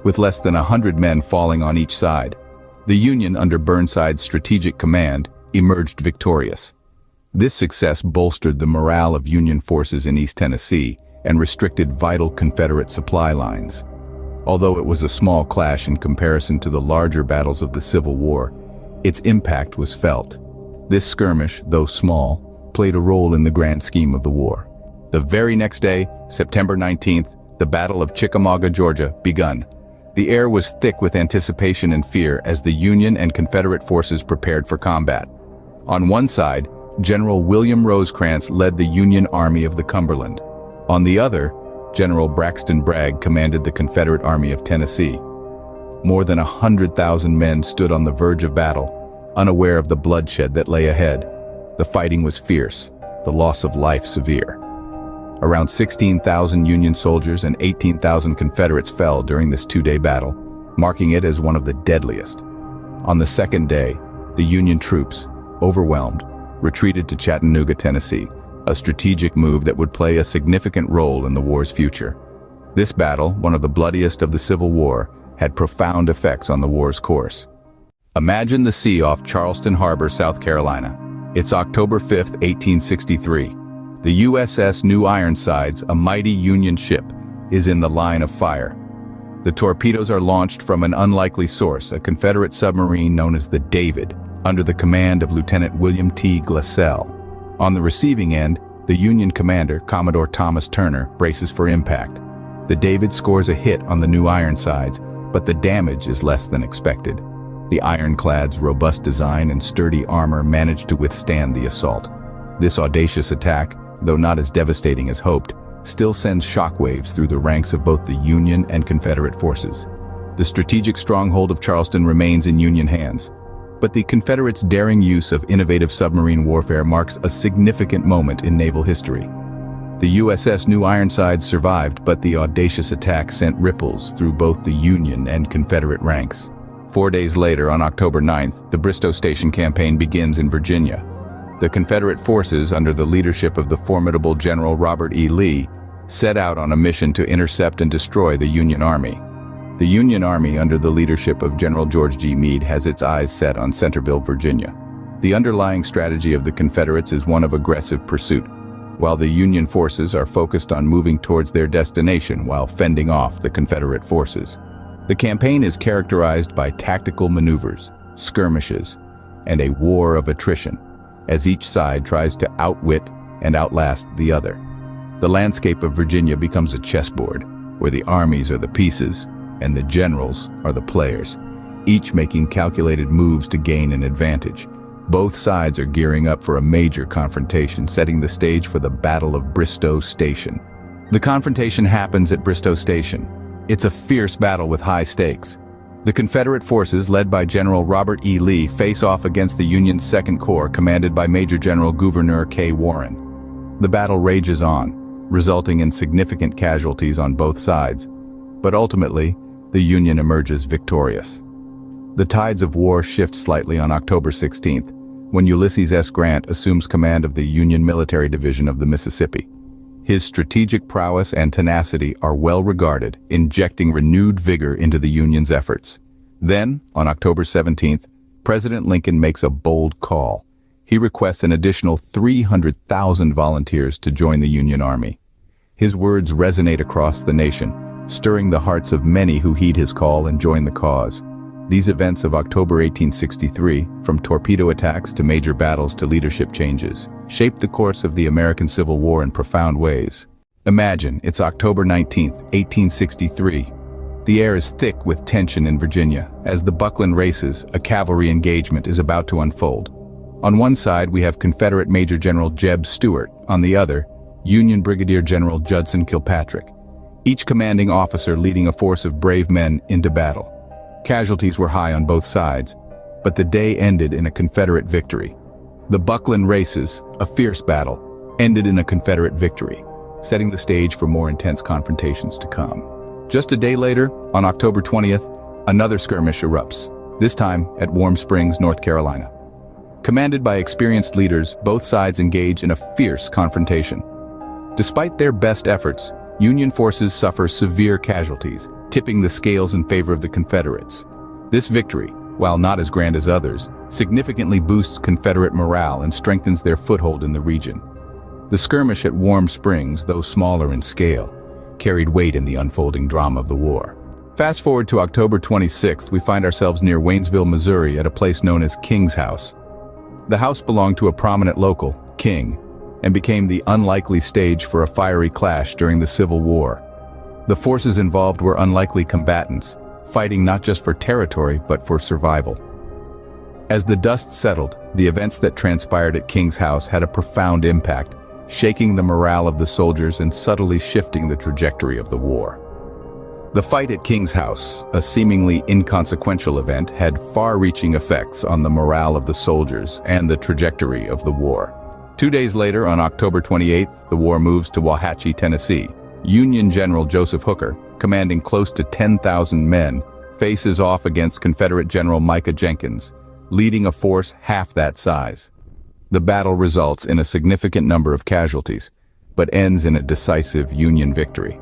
with less than 100 men falling on each side. The Union, under Burnside's strategic command, emerged victorious. This success bolstered the morale of Union forces in East Tennessee and restricted vital Confederate supply lines. Although it was a small clash in comparison to the larger battles of the Civil War, its impact was felt. This skirmish, though small, played a role in the grand scheme of the war. The very next day, September 19th, the Battle of Chickamauga, Georgia, begun. The air was thick with anticipation and fear as the Union and Confederate forces prepared for combat. On one side, General William Rosecrans led the Union Army of the Cumberland. On the other, General Braxton Bragg commanded the Confederate Army of Tennessee. More than 100,000 men stood on the verge of battle, unaware of the bloodshed that lay ahead. The fighting was fierce, the loss of life severe. Around 16,000 Union soldiers and 18,000 Confederates fell during this two-day battle, marking it as one of the deadliest. On the second day, the Union troops, overwhelmed, retreated to Chattanooga, Tennessee, a strategic move that would play a significant role in the war's future. This battle, one of the bloodiest of the Civil War, had profound effects on the war's course. Imagine the sea off Charleston Harbor, South Carolina. It's October 5, 1863. The USS New Ironsides, a mighty Union ship, is in the line of fire. The torpedoes are launched from an unlikely source, a Confederate submarine known as the David, under the command of Lieutenant William T. Glassell. On the receiving end, the Union commander, Commodore Thomas Turner, braces for impact. The David scores a hit on the New Ironsides, but the damage is less than expected. The ironclad's robust design and sturdy armor managed to withstand the assault. This audacious attack, though not as devastating as hoped, still sends shockwaves through the ranks of both the Union and Confederate forces. The strategic stronghold of Charleston remains in Union hands, but the Confederates' daring use of innovative submarine warfare marks a significant moment in naval history. The USS New Ironsides survived, but the audacious attack sent ripples through both the Union and Confederate ranks. 4 days later, on October 9th, the Bristoe Station campaign begins in Virginia. The Confederate forces, under the leadership of the formidable General Robert E. Lee, set out on a mission to intercept and destroy the Union Army. The Union Army, under the leadership of General George G. Meade, has its eyes set on Centreville, Virginia. The underlying strategy of the Confederates is one of aggressive pursuit, while the Union forces are focused on moving towards their destination while fending off the Confederate forces. The campaign is characterized by tactical maneuvers, skirmishes, and a war of attrition, as each side tries to outwit and outlast the other. The landscape of Virginia becomes a chessboard, where the armies are the pieces and the generals are the players, each making calculated moves to gain an advantage. Both sides are gearing up for a major confrontation, setting the stage for the Battle of Bristoe Station. The confrontation happens at Bristoe Station. It's a fierce battle with high stakes. The Confederate forces, led by General Robert E. Lee, face off against the Union's Second Corps, commanded by Major General Gouverneur K. Warren. The battle rages on, resulting in significant casualties on both sides, but ultimately, the Union emerges victorious. The tides of war shift slightly on October 16th, when Ulysses S. Grant assumes command of the Union Military Division of the Mississippi. His strategic prowess and tenacity are well regarded, injecting renewed vigor into the Union's efforts. Then, on October 17th, President Lincoln makes a bold call. He requests an additional 300,000 volunteers to join the Union Army. His words resonate across the nation, stirring the hearts of many who heed his call and join the cause. These events of October 1863, from torpedo attacks to major battles to leadership changes, shaped the course of the American Civil War in profound ways. Imagine, it's October 19, 1863. The air is thick with tension in Virginia, as the Buckland races, a cavalry engagement, is about to unfold. On one side, we have Confederate Major General Jeb Stuart, on the other, Union Brigadier General Judson Kilpatrick, each commanding officer leading a force of brave men into battle. Casualties were high on both sides, but the day ended in a Confederate victory. The Buckland races, a fierce battle, ended in a Confederate victory, setting the stage for more intense confrontations to come. Just a day later, on October 20th, another skirmish erupts, this time at Warm Springs, North Carolina. Commanded by experienced leaders, both sides engage in a fierce confrontation. Despite their best efforts, Union forces suffer severe casualties, tipping the scales in favor of the Confederates. This victory, while not as grand as others, significantly boosts Confederate morale and strengthens their foothold in the region. The skirmish at Warm Springs, though smaller in scale, carried weight in the unfolding drama of the war. Fast forward to October 26th, we find ourselves near Waynesville, Missouri, at a place known as King's House. The house belonged to a prominent local, King, and became the unlikely stage for a fiery clash during the Civil War. The forces involved were unlikely combatants, fighting not just for territory but for survival. As the dust settled, the events that transpired at King's House had a profound impact, shaking the morale of the soldiers and subtly shifting the trajectory of the war. The fight at King's House, a seemingly inconsequential event, had far-reaching effects on the morale of the soldiers and the trajectory of the war. 2 days later, on October 28th, the war moves to Wauhatchie, Tennessee. Union General Joseph Hooker, commanding close to 10,000 men, faces off against Confederate General Micah Jenkins, leading a force half that size. The battle results in a significant number of casualties, but ends in a decisive Union victory.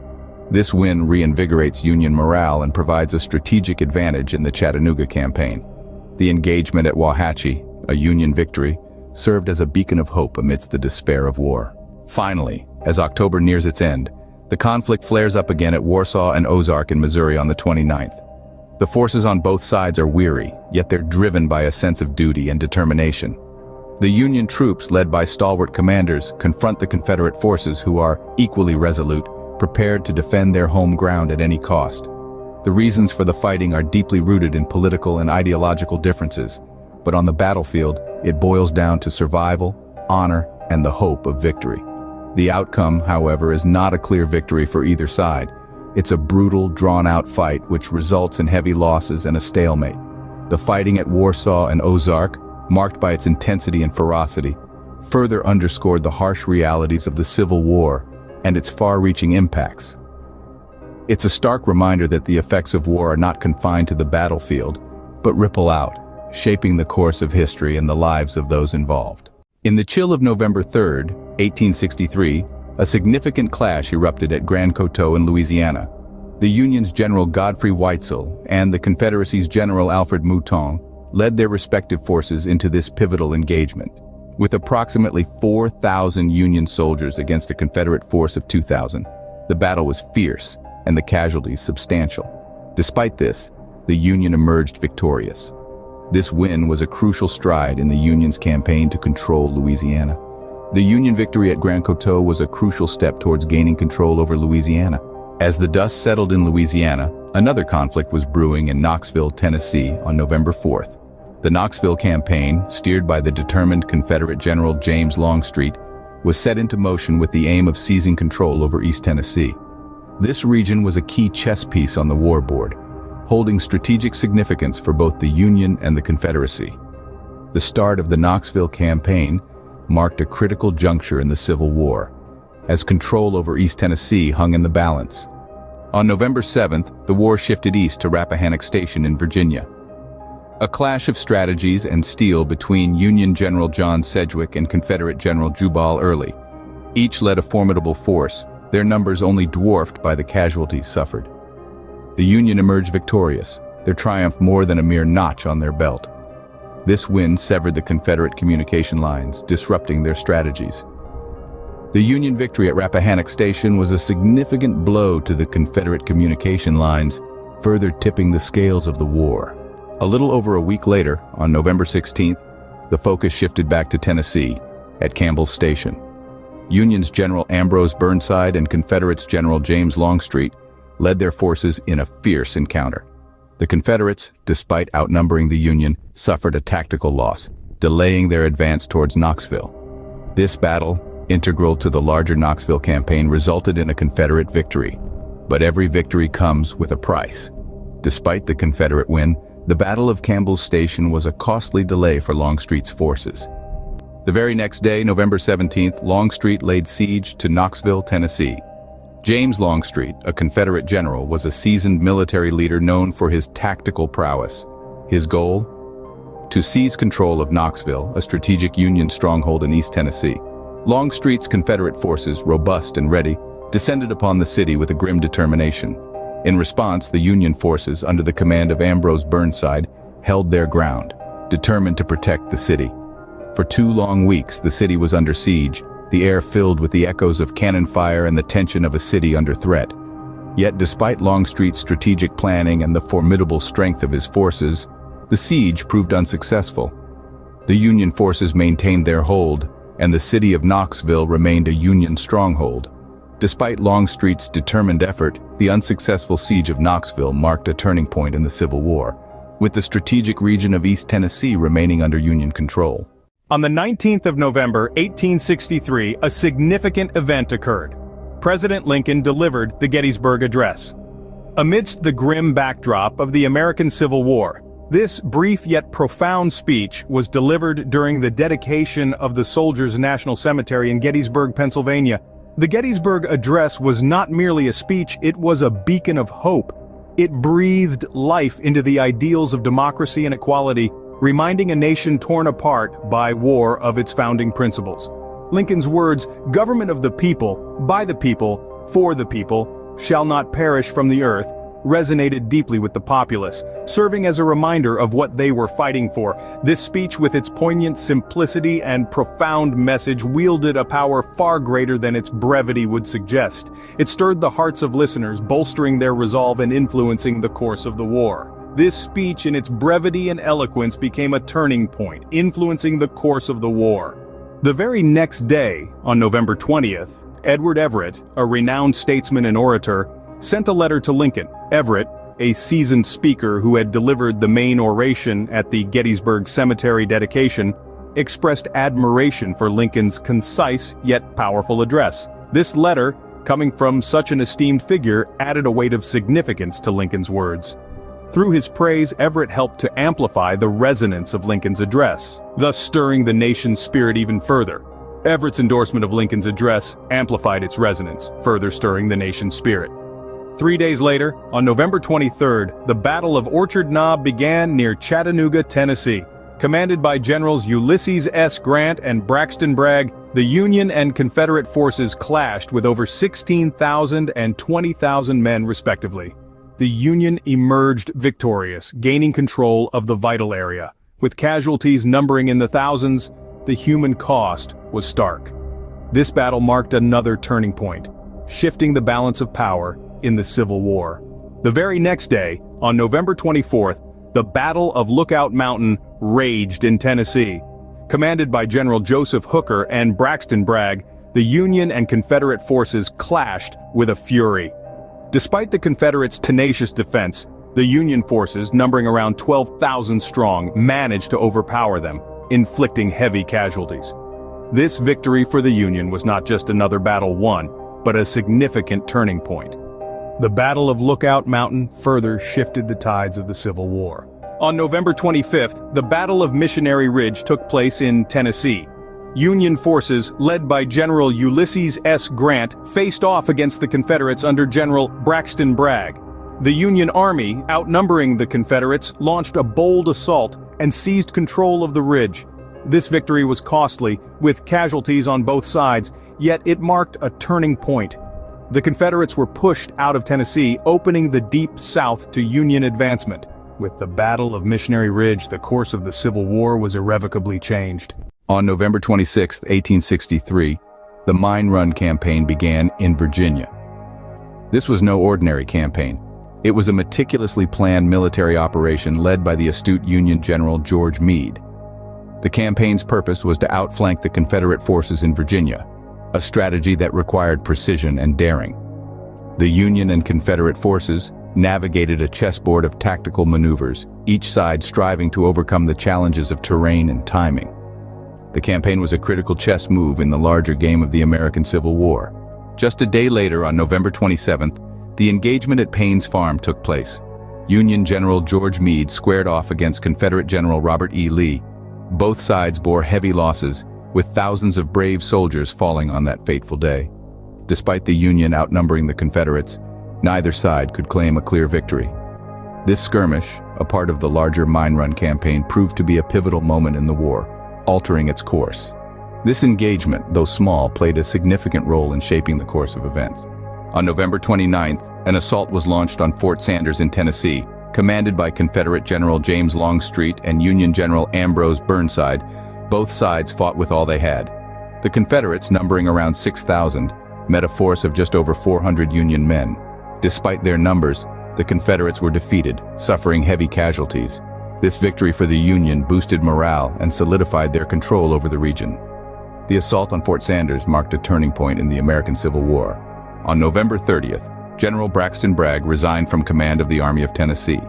This win reinvigorates Union morale and provides a strategic advantage in the Chattanooga campaign. The engagement at Wauhatchie, a Union victory, served as a beacon of hope amidst the despair of war. Finally, as October nears its end, the conflict flares up again at Warsaw and Ozark in Missouri on the 29th. The forces on both sides are weary, yet they're driven by a sense of duty and determination. The Union troops, led by stalwart commanders, confront the Confederate forces who are equally resolute, prepared to defend their home ground at any cost. The reasons for the fighting are deeply rooted in political and ideological differences, but on the battlefield, it boils down to survival, honor, and the hope of victory. The outcome, however, is not a clear victory for either side. It's a brutal, drawn-out fight which results in heavy losses and a stalemate. The fighting at Warsaw and Ozark, marked by its intensity and ferocity, further underscored the harsh realities of the Civil War and its far-reaching impacts. It's a stark reminder that the effects of war are not confined to the battlefield, but ripple out, shaping the course of history and the lives of those involved. In the chill of November 3, 1863, a significant clash erupted at Grand Coteau in Louisiana. The Union's General Godfrey Weitzel and the Confederacy's General Alfred Mouton led their respective forces into this pivotal engagement. With approximately 4,000 Union soldiers against a Confederate force of 2,000, the battle was fierce and the casualties substantial. Despite this, the Union emerged victorious. This win was a crucial stride in the Union's campaign to control Louisiana. The Union victory at Grand Coteau was a crucial step towards gaining control over Louisiana. As the dust settled in Louisiana, another conflict was brewing in Knoxville, Tennessee on November 4th. The Knoxville campaign, steered by the determined Confederate General James Longstreet, was set into motion with the aim of seizing control over East Tennessee. This region was a key chess piece on the war board, holding strategic significance for both the Union and the Confederacy. The start of the Knoxville campaign marked a critical juncture in the Civil War, as control over East Tennessee hung in the balance. On November 7th, the war shifted east to Rappahannock Station in Virginia. A clash of strategies and steel between Union General John Sedgwick and Confederate General Jubal Early. Each led a formidable force, their numbers only dwarfed by the casualties suffered. The Union emerged victorious, their triumph more than a mere notch on their belt. This win severed the Confederate communication lines, disrupting their strategies. The Union victory at Rappahannock Station was a significant blow to the Confederate communication lines, further tipping the scales of the war. A little over a week later, on November 16th, the focus shifted back to Tennessee, at Campbell's Station. Union's General Ambrose Burnside and Confederates General James Longstreet led their forces in a fierce encounter. The Confederates, despite outnumbering the Union, suffered a tactical loss, delaying their advance towards Knoxville. This battle, integral to the larger Knoxville campaign, resulted in a Confederate victory. But every victory comes with a price. Despite the Confederate win, the Battle of Campbell's Station was a costly delay for Longstreet's forces. The very next day, November 17th, Longstreet laid siege to Knoxville, Tennessee. James Longstreet, a Confederate general, was a seasoned military leader known for his tactical prowess. His goal? To seize control of Knoxville, a strategic Union stronghold in East Tennessee. Longstreet's Confederate forces, robust and ready, descended upon the city with a grim determination. In response, the Union forces, under the command of Ambrose Burnside, held their ground, determined to protect the city. For 2 long weeks, the city was under siege, the air filled with the echoes of cannon fire and the tension of a city under threat. Yet despite Longstreet's strategic planning and the formidable strength of his forces, the siege proved unsuccessful. The Union forces maintained their hold, and the city of Knoxville remained a Union stronghold. Despite Longstreet's determined effort, the unsuccessful siege of Knoxville marked a turning point in the Civil War, with the strategic region of East Tennessee remaining under Union control. On the 19th of November, 1863, a significant event occurred. President Lincoln delivered the Gettysburg Address. Amidst the grim backdrop of the American Civil War, this brief yet profound speech was delivered during the dedication of the Soldiers' National Cemetery in Gettysburg, Pennsylvania. The Gettysburg Address was not merely a speech, it was a beacon of hope. It breathed life into the ideals of democracy and equality, reminding a nation torn apart by war of its founding principles. Lincoln's words, "Government of the people, by the people, for the people," shall not perish from the earth, resonated deeply with the populace, serving as a reminder of what they were fighting for. This speech, with its poignant simplicity and profound message, wielded a power far greater than its brevity would suggest. It stirred the hearts of listeners, bolstering their resolve and influencing the course of the war. This speech, in its brevity and eloquence, became a turning point, influencing the course of the war. The very next day, on November 20th, Edward Everett, a renowned statesman and orator, sent a letter to Lincoln. Everett, a seasoned speaker who had delivered the main oration at the Gettysburg Cemetery dedication, expressed admiration for Lincoln's concise yet powerful address. This letter, coming from such an esteemed figure, added a weight of significance to Lincoln's words. Through his praise, Everett helped to amplify the resonance of Lincoln's address, thus stirring the nation's spirit even further. Everett's endorsement of Lincoln's address amplified its resonance, further stirring the nation's spirit. 3 days later, on November 23rd, the Battle of Orchard Knob began near Chattanooga, Tennessee. Commanded by Generals Ulysses S. Grant and Braxton Bragg, the Union and Confederate forces clashed with over 16,000 and 20,000 men respectively. The Union emerged victorious, gaining control of the vital area. With casualties numbering in the thousands, the human cost was stark. This battle marked another turning point, shifting the balance of power in the Civil War. The very next day, on November 24th, the Battle of Lookout Mountain raged in Tennessee. Commanded by General Joseph Hooker and Braxton Bragg, the Union and Confederate forces clashed with a fury. Despite the Confederates' tenacious defense, the Union forces, numbering around 12,000 strong, managed to overpower them, inflicting heavy casualties. This victory for the Union was not just another battle won, but a significant turning point. The Battle of Lookout Mountain further shifted the tides of the Civil War. On November 25th, the Battle of Missionary Ridge took place in Tennessee. Union forces, led by General Ulysses S. Grant, faced off against the Confederates under General Braxton Bragg. The Union Army, outnumbering the Confederates, launched a bold assault and seized control of the ridge. This victory was costly, with casualties on both sides, yet it marked a turning point. The Confederates were pushed out of Tennessee, opening the deep South to Union advancement. With the Battle of Missionary Ridge, the course of the Civil War was irrevocably changed. On November 26, 1863, the Mine Run campaign began in Virginia. This was no ordinary campaign. It was a meticulously planned military operation led by the astute Union General George Meade. The campaign's purpose was to outflank the Confederate forces in Virginia, a strategy that required precision and daring. The Union and Confederate forces navigated a chessboard of tactical maneuvers, each side striving to overcome the challenges of terrain and timing. The campaign was a critical chess move in the larger game of the American Civil War. Just a day later, on November 27th, the engagement at Payne's Farm took place. Union General George Meade squared off against Confederate General Robert E. Lee. Both sides bore heavy losses, with thousands of brave soldiers falling on that fateful day. Despite the Union outnumbering the Confederates, neither side could claim a clear victory. This skirmish, a part of the larger Mine Run campaign, proved to be a pivotal moment in the war, altering its course. This engagement, though small, played a significant role in shaping the course of events. On November 29th, an assault was launched on Fort Sanders in Tennessee, commanded by Confederate General James Longstreet and Union General Ambrose Burnside. Both sides fought with all they had. The Confederates, numbering around 6,000, met a force of just over 400 Union men. Despite their numbers, the Confederates were defeated, suffering heavy casualties. This victory for the Union boosted morale and solidified their control over the region. The assault on Fort Sanders marked a turning point in the American Civil War. On November 30th, General Braxton Bragg resigned from command of the Army of Tennessee.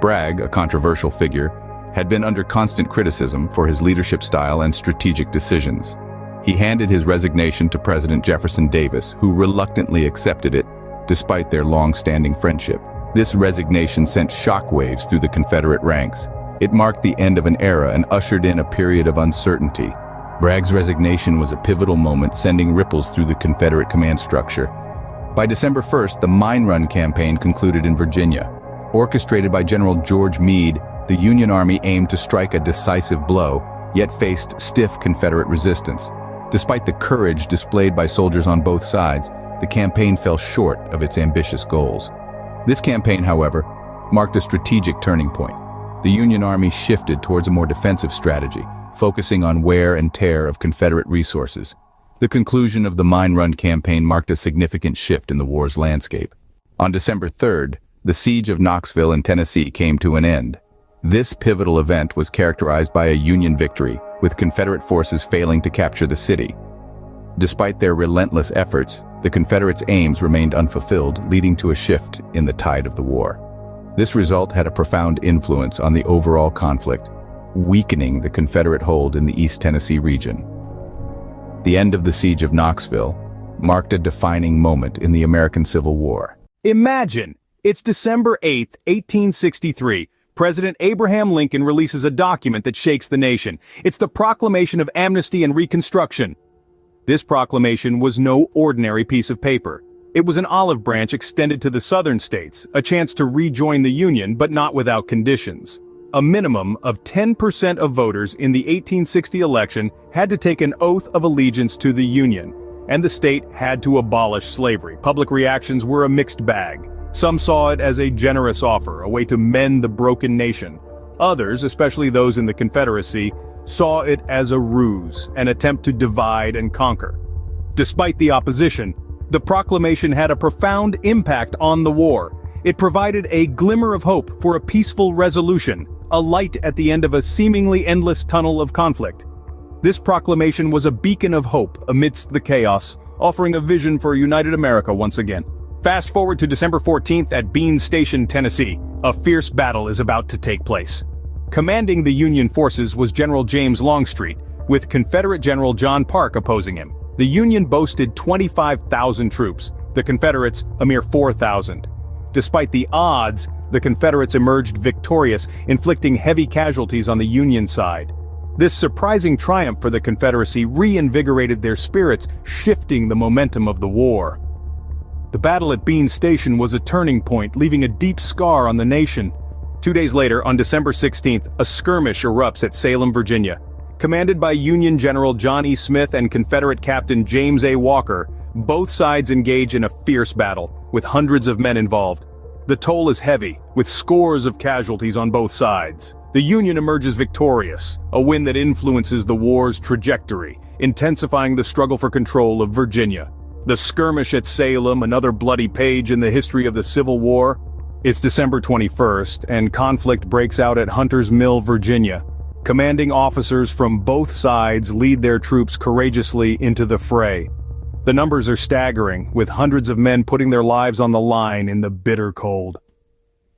Bragg, a controversial figure, had been under constant criticism for his leadership style and strategic decisions. He handed his resignation to President Jefferson Davis, who reluctantly accepted it, despite their long-standing friendship. This resignation sent shockwaves through the Confederate ranks. It marked the end of an era and ushered in a period of uncertainty. Bragg's resignation was a pivotal moment, sending ripples through the Confederate command structure. By December 1st, the Mine Run campaign concluded in Virginia. Orchestrated by General George Meade, the Union Army aimed to strike a decisive blow, yet faced stiff Confederate resistance. Despite the courage displayed by soldiers on both sides, the campaign fell short of its ambitious goals. This campaign, however, marked a strategic turning point. The Union Army shifted towards a more defensive strategy, focusing on wear and tear of Confederate resources. The conclusion of the Mine Run campaign marked a significant shift in the war's landscape. On December 3rd, the siege of Knoxville in Tennessee came to an end. This pivotal event was characterized by a Union victory, with Confederate forces failing to capture the city. Despite their relentless efforts, the Confederates' aims remained unfulfilled, leading to a shift in the tide of the war. This result had a profound influence on the overall conflict, weakening the Confederate hold in the East Tennessee region. The end of the Siege of Knoxville marked a defining moment in the American Civil War. Imagine, it's December 8, 1863. President Abraham Lincoln releases a document that shakes the nation. It's the Proclamation of Amnesty and Reconstruction. This proclamation was no ordinary piece of paper. It was an olive branch extended to the southern states, a chance to rejoin the Union, but not without conditions. A minimum of 10% of voters in the 1860 election had to take an oath of allegiance to the Union, and the state had to abolish slavery. Public reactions were a mixed bag. Some saw it as a generous offer, a way to mend the broken nation. Others, especially those in the Confederacy, saw it as a ruse, an attempt to divide and conquer. Despite the opposition, the proclamation had a profound impact on the war. It provided a glimmer of hope for a peaceful resolution, a light at the end of a seemingly endless tunnel of conflict. This proclamation was a beacon of hope amidst the chaos, offering a vision for a united America once again. Fast forward to December 14th at Bean Station, Tennessee. A fierce battle is about to take place. Commanding the Union forces was General James Longstreet, with Confederate General John Parke opposing him. The Union boasted 25,000 troops, the Confederates a mere 4,000. Despite the odds, the Confederates emerged victorious, inflicting heavy casualties on the Union side. This surprising triumph for the Confederacy reinvigorated their spirits, shifting the momentum of the war. The battle at Bean Station was a turning point, leaving a deep scar on the nation. 2 days later, on December 16th, a skirmish erupts at Salem, Virginia. Commanded by Union General John E. Smith and Confederate Captain James A. Walker, both sides engage in a fierce battle, with hundreds of men involved. The toll is heavy, with scores of casualties on both sides. The Union emerges victorious, a win that influences the war's trajectory, intensifying the struggle for control of Virginia. The skirmish at Salem, another bloody page in the history of the Civil War. It's December 21st, and conflict breaks out at Hunter's Mill, Virginia. Commanding officers from both sides lead their troops courageously into the fray. The numbers are staggering, with hundreds of men putting their lives on the line in the bitter cold.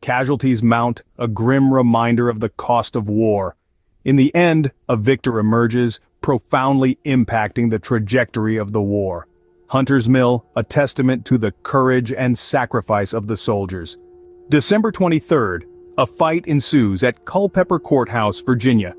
Casualties mount, a grim reminder of the cost of war. In the end, a victor emerges, profoundly impacting the trajectory of the war. Hunter's Mill, a testament to the courage and sacrifice of the soldiers. December 23rd, a fight ensues at Culpeper Courthouse, Virginia.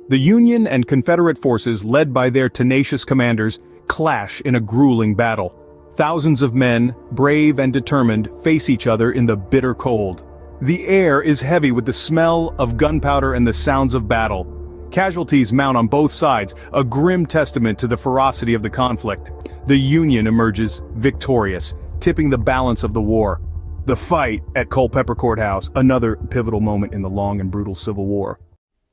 The Union and Confederate forces, led by their tenacious commanders, clash in a grueling battle. Thousands of men, brave and determined, face each other in the bitter cold. The air is heavy with the smell of gunpowder and the sounds of battle. Casualties mount on both sides, a grim testament to the ferocity of the conflict. The Union emerges victorious, tipping the balance of the war. The fight at Culpeper Courthouse, another pivotal moment in the long and brutal Civil War.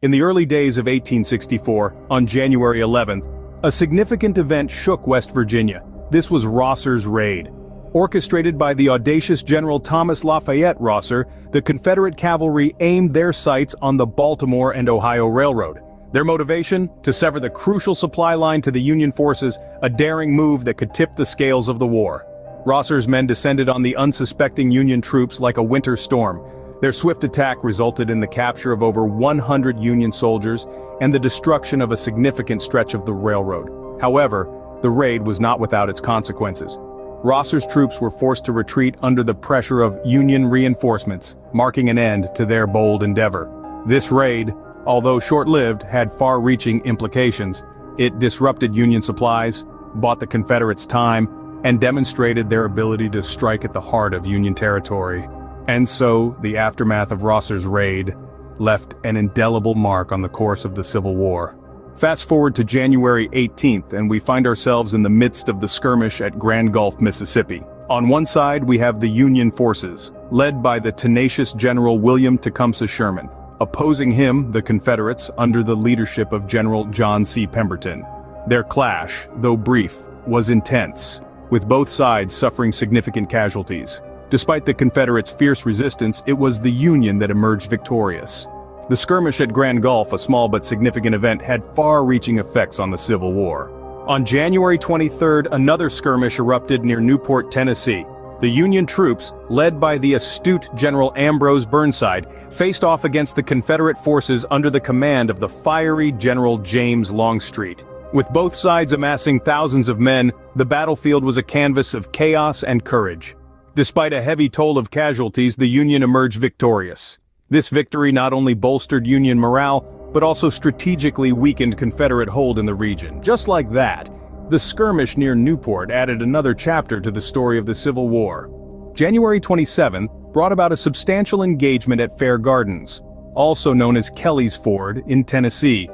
In the early days of 1864, on January 11th, a significant event shook West Virginia. This was Rosser's Raid. Orchestrated by the audacious General Thomas Lafayette Rosser, the Confederate cavalry aimed their sights on the Baltimore and Ohio Railroad. Their motivation? To sever the crucial supply line to the Union forces, a daring move that could tip the scales of the war. Rosser's men descended on the unsuspecting Union troops like a winter storm. Their swift attack resulted in the capture of over 100 Union soldiers and the destruction of a significant stretch of the railroad. However, the raid was not without its consequences. Rosser's troops were forced to retreat under the pressure of Union reinforcements, marking an end to their bold endeavor. This raid, although short-lived, had far-reaching implications. It disrupted Union supplies, bought the Confederates time, and demonstrated their ability to strike at the heart of Union territory. And so, the aftermath of Rosser's raid left an indelible mark on the course of the Civil War. Fast forward to January 18th, and we find ourselves in the midst of the skirmish at Grand Gulf, Mississippi. On one side, we have the Union forces, led by the tenacious General William Tecumseh Sherman. Opposing him, the Confederates, under the leadership of General John C. Pemberton. Their clash, though brief, was intense, with both sides suffering significant casualties. Despite the Confederates' fierce resistance, it was the Union that emerged victorious. The skirmish at Grand Gulf, a small but significant event, had far-reaching effects on the Civil War. On January 23rd, another skirmish erupted near Newport, Tennessee. The Union troops, led by the astute General Ambrose Burnside, faced off against the Confederate forces under the command of the fiery General James Longstreet. With both sides amassing thousands of men, the battlefield was a canvas of chaos and courage. Despite a heavy toll of casualties, the Union emerged victorious. This victory not only bolstered Union morale, but also strategically weakened Confederate hold in the region. Just like that, the skirmish near Newport added another chapter to the story of the Civil War. January 27th brought about a substantial engagement at Fair Gardens, also known as Kelly's Ford, in Tennessee.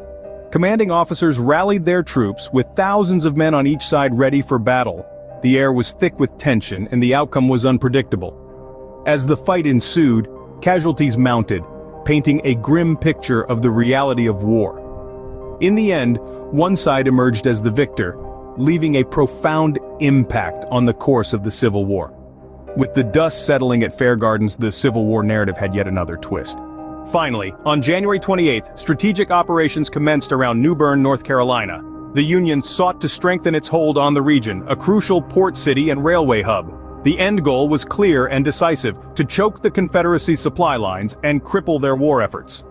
Commanding officers rallied their troops, with thousands of men on each side ready for battle. The air was thick with tension, and the outcome was unpredictable. As the fight ensued, casualties mounted, painting a grim picture of the reality of war. In the end, one side emerged as the victor, leaving a profound impact on the course of the Civil War. With the dust settling at Fair Gardens, the Civil War narrative had yet another twist. Finally, on January 28th, strategic operations commenced around New Bern, North Carolina. The Union sought to strengthen its hold on the region, a crucial port city and railway hub. The end goal was clear and decisive: to choke the Confederacy's supply lines and cripple their war efforts.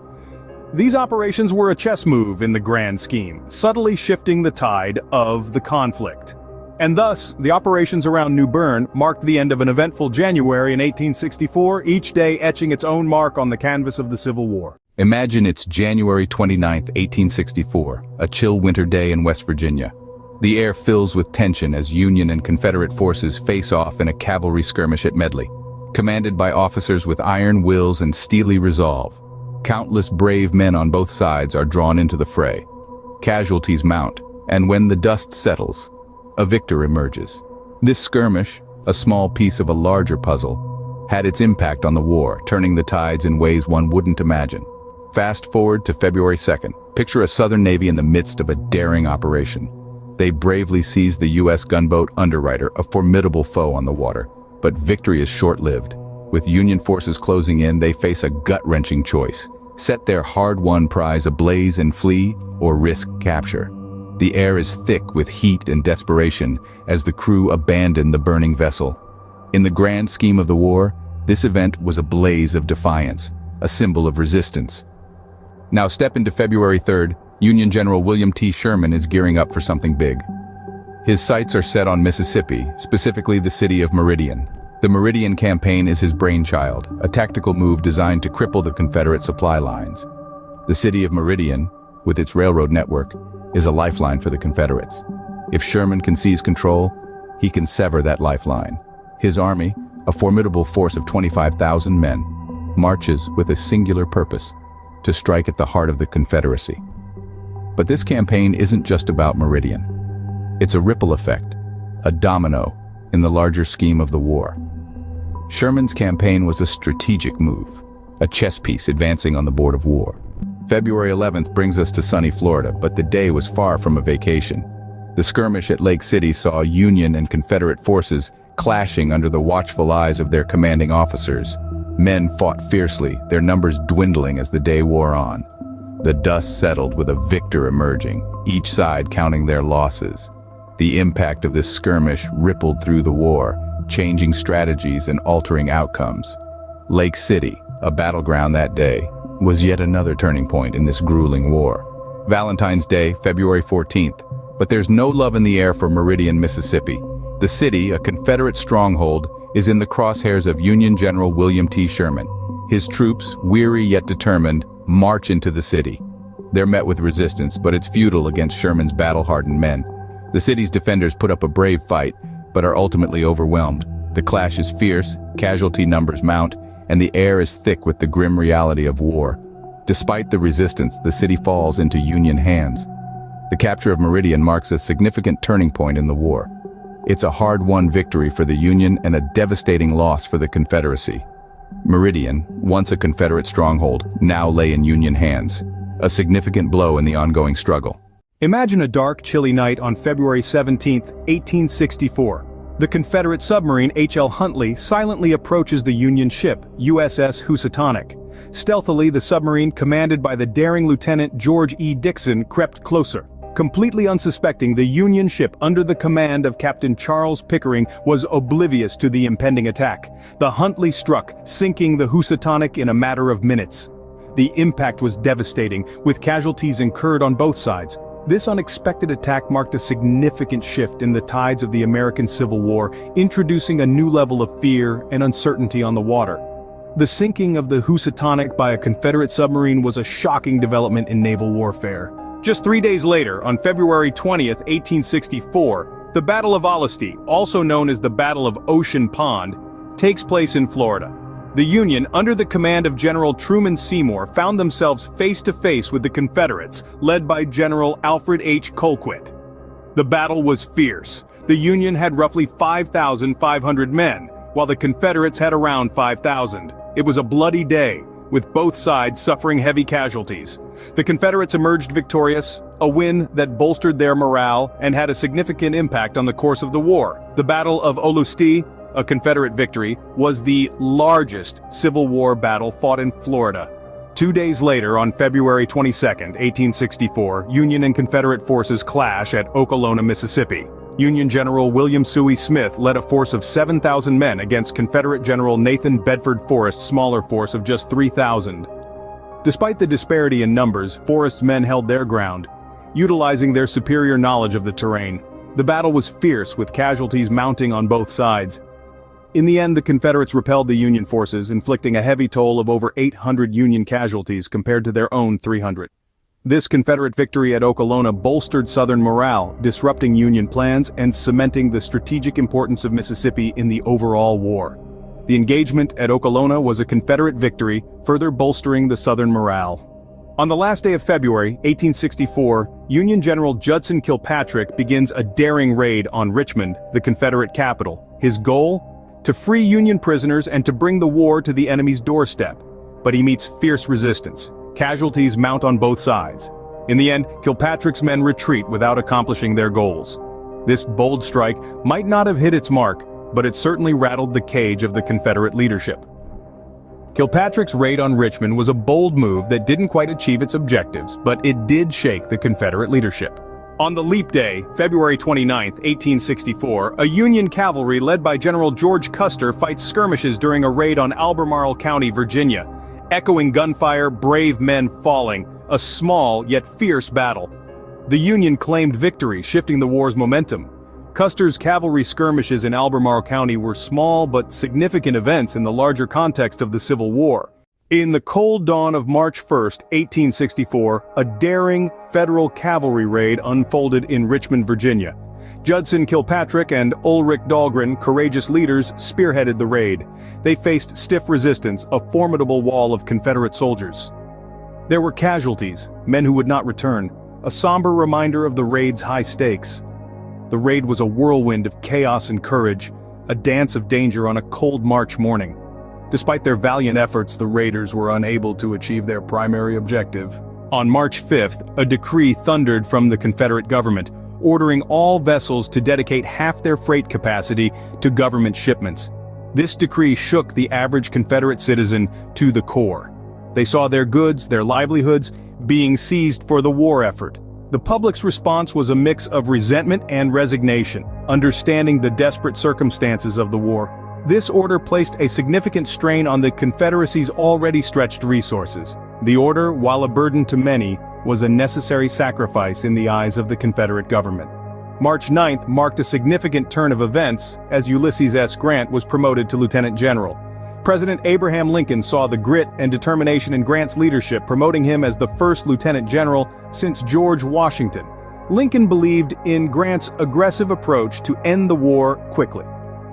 These operations were a chess move in the grand scheme, subtly shifting the tide of the conflict. And thus, the operations around New Bern marked the end of an eventful January in 1864, each day etching its own mark on the canvas of the Civil War. Imagine it's January 29, 1864, a chill winter day in West Virginia. The air fills with tension as Union and Confederate forces face off in a cavalry skirmish at Medley. Commanded by officers with iron wills and steely resolve, countless brave men on both sides are drawn into the fray. Casualties mount, and when the dust settles, a victor emerges. This skirmish, a small piece of a larger puzzle, had its impact on the war, turning the tides in ways one wouldn't imagine. Fast forward to February 2nd. Picture a Southern Navy in the midst of a daring operation. They bravely seized the U.S. gunboat Underwriter, a formidable foe on the water. But victory is short-lived. With Union forces closing in, they face a gut-wrenching choice: set their hard-won prize ablaze and flee, or risk capture. The air is thick with heat and desperation as the crew abandon the burning vessel. In the grand scheme of the war, this event was a blaze of defiance, a symbol of resistance. Now step into February 3rd, Union General William T. Sherman is gearing up for something big. His sights are set on Mississippi, specifically the city of Meridian. The Meridian campaign is his brainchild, a tactical move designed to cripple the Confederate supply lines. The city of Meridian, with its railroad network, is a lifeline for the Confederates. If Sherman can seize control, he can sever that lifeline. His army, a formidable force of 25,000 men, marches with a singular purpose: to strike at the heart of the Confederacy. But this campaign isn't just about Meridian. It's a ripple effect, a domino in the larger scheme of the war. Sherman's campaign was a strategic move, a chess piece advancing on the board of war. February 11th brings us to sunny Florida, but the day was far from a vacation. The skirmish at Lake City saw Union and Confederate forces clashing under the watchful eyes of their commanding officers. Men fought fiercely, their numbers dwindling as the day wore on. The dust settled with a victor emerging, each side counting their losses. The impact of this skirmish rippled through the war, changing strategies and altering outcomes. Lake City, a battleground that day, was yet another turning point in this grueling war. Valentine's Day, February 14th, but there's no love in the air for Meridian, Mississippi. The city, a Confederate stronghold, is in the crosshairs of Union General William T. Sherman. His troops, weary yet determined, march into the city. They're met with resistance, but it's futile against Sherman's battle-hardened men. The city's defenders put up a brave fight, but are ultimately overwhelmed. The clash is fierce, casualty numbers mount, and the air is thick with the grim reality of war. Despite the resistance, the city falls into Union hands. The capture of Meridian marks a significant turning point in the war. It's a hard-won victory for the Union and a devastating loss for the Confederacy. Meridian, once a Confederate stronghold, now lay in Union hands, a significant blow in the ongoing struggle. Imagine a dark, chilly night on February 17, 1864. The Confederate submarine H.L. Huntley silently approaches the Union ship, USS Housatonic. Stealthily, the submarine, commanded by the daring Lieutenant George E. Dixon, crept closer. Completely unsuspecting, the Union ship under the command of Captain Charles Pickering was oblivious to the impending attack. The Huntley struck, sinking the Housatonic in a matter of minutes. The impact was devastating, with casualties incurred on both sides. This unexpected attack marked a significant shift in the tides of the American Civil War, introducing a new level of fear and uncertainty on the water. The sinking of the Housatonic by a Confederate submarine was a shocking development in naval warfare. Just 3 days later, on February 20, 1864, the Battle of Olustee, also known as the Battle of Ocean Pond, takes place in Florida. The Union, under the command of General Truman Seymour, found themselves face-to-face with the Confederates, led by General Alfred H. Colquitt. The battle was fierce. The Union had roughly 5,500 men, while the Confederates had around 5,000. It was a bloody day, with both sides suffering heavy casualties. The Confederates emerged victorious, a win that bolstered their morale and had a significant impact on the course of the war. The Battle of Olustee, a Confederate victory, was the largest Civil War battle fought in Florida. 2 days later, on February 22, 1864, Union and Confederate forces clash at Okolona, Mississippi. Union General William Sooy Smith led a force of 7,000 men against Confederate General Nathan Bedford Forrest's smaller force of just 3,000. Despite the disparity in numbers, Forrest's men held their ground, utilizing their superior knowledge of the terrain. The battle was fierce, with casualties mounting on both sides. In the end, the Confederates repelled the Union forces, inflicting a heavy toll of over 800 Union casualties compared to their own 300. This Confederate victory at Okolona bolstered Southern morale, disrupting Union plans and cementing the strategic importance of Mississippi in the overall war. The engagement at Okolona was a Confederate victory, further bolstering the Southern morale. On the last day of February, 1864, Union General Judson Kilpatrick begins a daring raid on Richmond, the Confederate capital. His goal? To free Union prisoners and to bring the war to the enemy's doorstep. But he meets fierce resistance. Casualties mount on both sides. In the end, Kilpatrick's men retreat without accomplishing their goals. This bold strike might not have hit its mark, but it certainly rattled the cage of the Confederate leadership. Kilpatrick's raid on Richmond was a bold move that didn't quite achieve its objectives, but it did shake the Confederate leadership. On the leap day, February 29, 1864, a Union cavalry led by General George Custer fights skirmishes during a raid on Albemarle County, Virginia. Echoing gunfire, brave men falling, a small yet fierce battle. The Union claimed victory, shifting the war's momentum. Custer's cavalry skirmishes in Albemarle County were small but significant events in the larger context of the Civil War. In the cold dawn of March 1, 1864, a daring federal cavalry raid unfolded in Richmond, Virginia. Judson Kilpatrick and Ulrich Dahlgren, courageous leaders, spearheaded the raid. They faced stiff resistance, a formidable wall of Confederate soldiers. There were casualties, men who would not return, a somber reminder of the raid's high stakes. The raid was a whirlwind of chaos and courage, a dance of danger on a cold March morning. Despite their valiant efforts, the raiders were unable to achieve their primary objective. On March 5th, a decree thundered from the Confederate government, ordering all vessels to dedicate half their freight capacity to government shipments. This decree shook the average Confederate citizen to the core. They saw their goods, their livelihoods, being seized for the war effort. The public's response was a mix of resentment and resignation, understanding the desperate circumstances of the war. This order placed a significant strain on the Confederacy's already stretched resources. The order, while a burden to many, was a necessary sacrifice in the eyes of the Confederate government. March 9th marked a significant turn of events as Ulysses S. Grant was promoted to Lieutenant General. President Abraham Lincoln saw the grit and determination in Grant's leadership, promoting him as the first Lieutenant General since George Washington. Lincoln believed in Grant's aggressive approach to end the war quickly.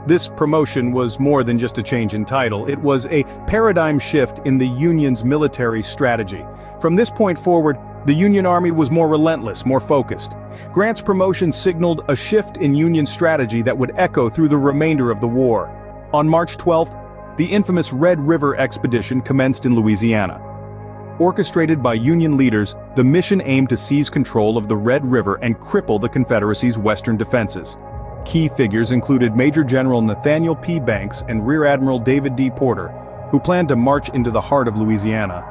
This promotion was more than just a change in title, it was a paradigm shift in the Union's military strategy. From this point forward, The Union Army was more relentless, more focused. Grant's promotion signaled a shift in Union strategy that would echo through the remainder of the war. On March 12th, the infamous Red River Expedition commenced in Louisiana. Orchestrated by Union leaders, the mission aimed to seize control of the Red River and cripple the Confederacy's western defenses. Key figures included Major General Nathaniel P. Banks and Rear Admiral David D. Porter, who planned to march into the heart of Louisiana.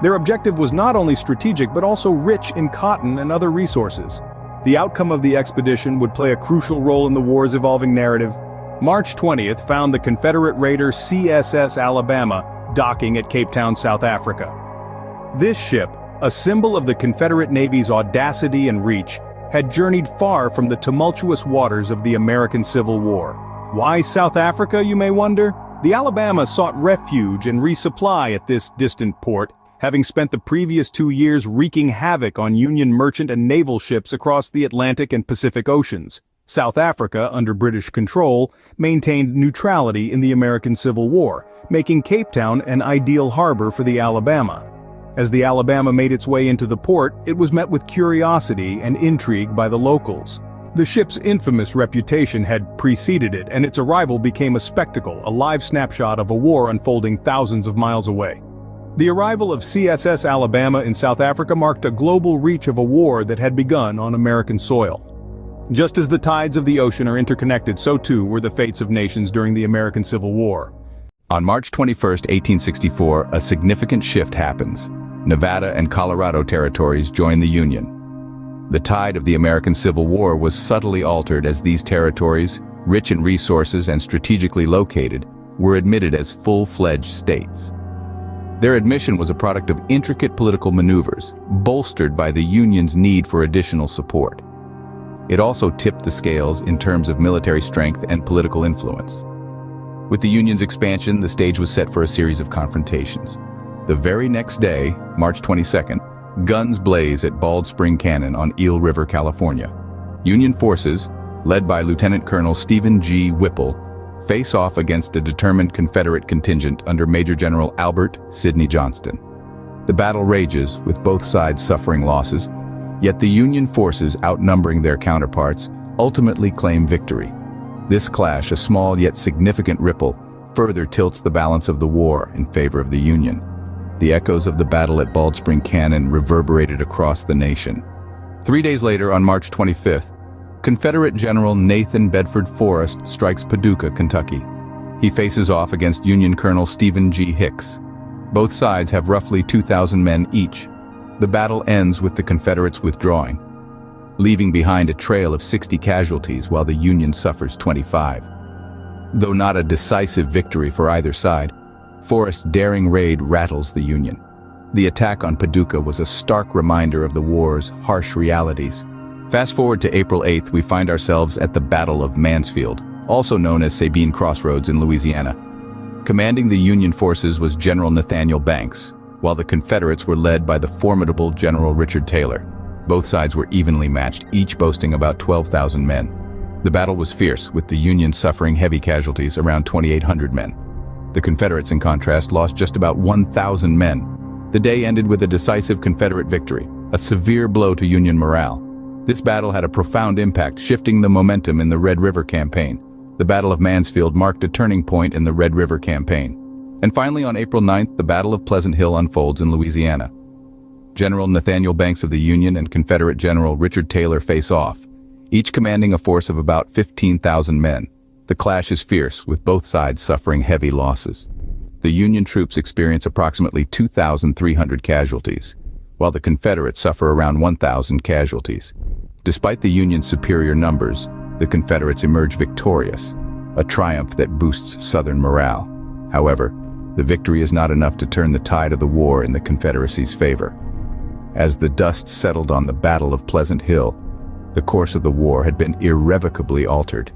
Their objective was not only strategic but also rich in cotton and other resources. The outcome of the expedition would play a crucial role in the war's evolving narrative. March 20th found the Confederate raider CSS Alabama docking at Cape Town, South Africa. This ship, a symbol of the Confederate Navy's audacity and reach, had journeyed far from the tumultuous waters of the American Civil War. Why South Africa, you may wonder? The Alabama sought refuge and resupply at this distant port, having spent the previous 2 years wreaking havoc on Union merchant and naval ships across the Atlantic and Pacific Oceans. South Africa, under British control, maintained neutrality in the American Civil War, making Cape Town an ideal harbor for the Alabama. As the Alabama made its way into the port, it was met with curiosity and intrigue by the locals. The ship's infamous reputation had preceded it, and its arrival became a spectacle, a live snapshot of a war unfolding thousands of miles away. The arrival of CSS Alabama in South Africa marked a global reach of a war that had begun on American soil. Just as the tides of the ocean are interconnected, so too were the fates of nations during the American Civil War. On March 21, 1864, a significant shift happens. Nevada and Colorado territories join the Union. The tide of the American Civil War was subtly altered as these territories, rich in resources and strategically located, were admitted as full-fledged states. Their admission was a product of intricate political maneuvers, bolstered by the Union's need for additional support. It also tipped the scales in terms of military strength and political influence. With the Union's expansion, the stage was set for a series of confrontations. The very next day, March 22nd, guns blaze at Bald Spring Cannon on Eel River, California. Union forces, led by Lieutenant Colonel Stephen G. Whipple, face off against a determined Confederate contingent under Major General Albert Sidney Johnston. The battle rages, with both sides suffering losses, yet the Union forces, outnumbering their counterparts, ultimately claim victory. This clash, a small yet significant ripple, further tilts the balance of the war in favor of the Union. The echoes of the battle at Bald Spring Cannon reverberated across the nation. 3 days later, on March 25th, Confederate General Nathan Bedford Forrest strikes Paducah, Kentucky. He faces off against Union Colonel Stephen G. Hicks. Both sides have roughly 2,000 men each. The battle ends with the Confederates withdrawing, leaving behind a trail of 60 casualties while the Union suffers 25. Though not a decisive victory for either side, Forrest's daring raid rattles the Union. The attack on Paducah was a stark reminder of the war's harsh realities. Fast forward to April 8th, we find ourselves at the Battle of Mansfield, also known as Sabine Crossroads in Louisiana. Commanding the Union forces was General Nathaniel Banks, while the Confederates were led by the formidable General Richard Taylor. Both sides were evenly matched, each boasting about 12,000 men. The battle was fierce, with the Union suffering heavy casualties, around 2,800 men. The Confederates, in contrast, lost just about 1,000 men. The day ended with a decisive Confederate victory, a severe blow to Union morale. This battle had a profound impact, shifting the momentum in the Red River Campaign. The Battle of Mansfield marked a turning point in the Red River Campaign. And finally, on April 9th, the Battle of Pleasant Hill unfolds in Louisiana. General Nathaniel Banks of the Union and Confederate General Richard Taylor face off, each commanding a force of about 15,000 men. The clash is fierce, with both sides suffering heavy losses. The Union troops experience approximately 2,300 casualties, while the Confederates suffer around 1,000 casualties. Despite the Union's superior numbers, the Confederates emerge victorious, a triumph that boosts Southern morale. However, the victory is not enough to turn the tide of the war in the Confederacy's favor. As the dust settled on the Battle of Pleasant Hill, the course of the war had been irrevocably altered.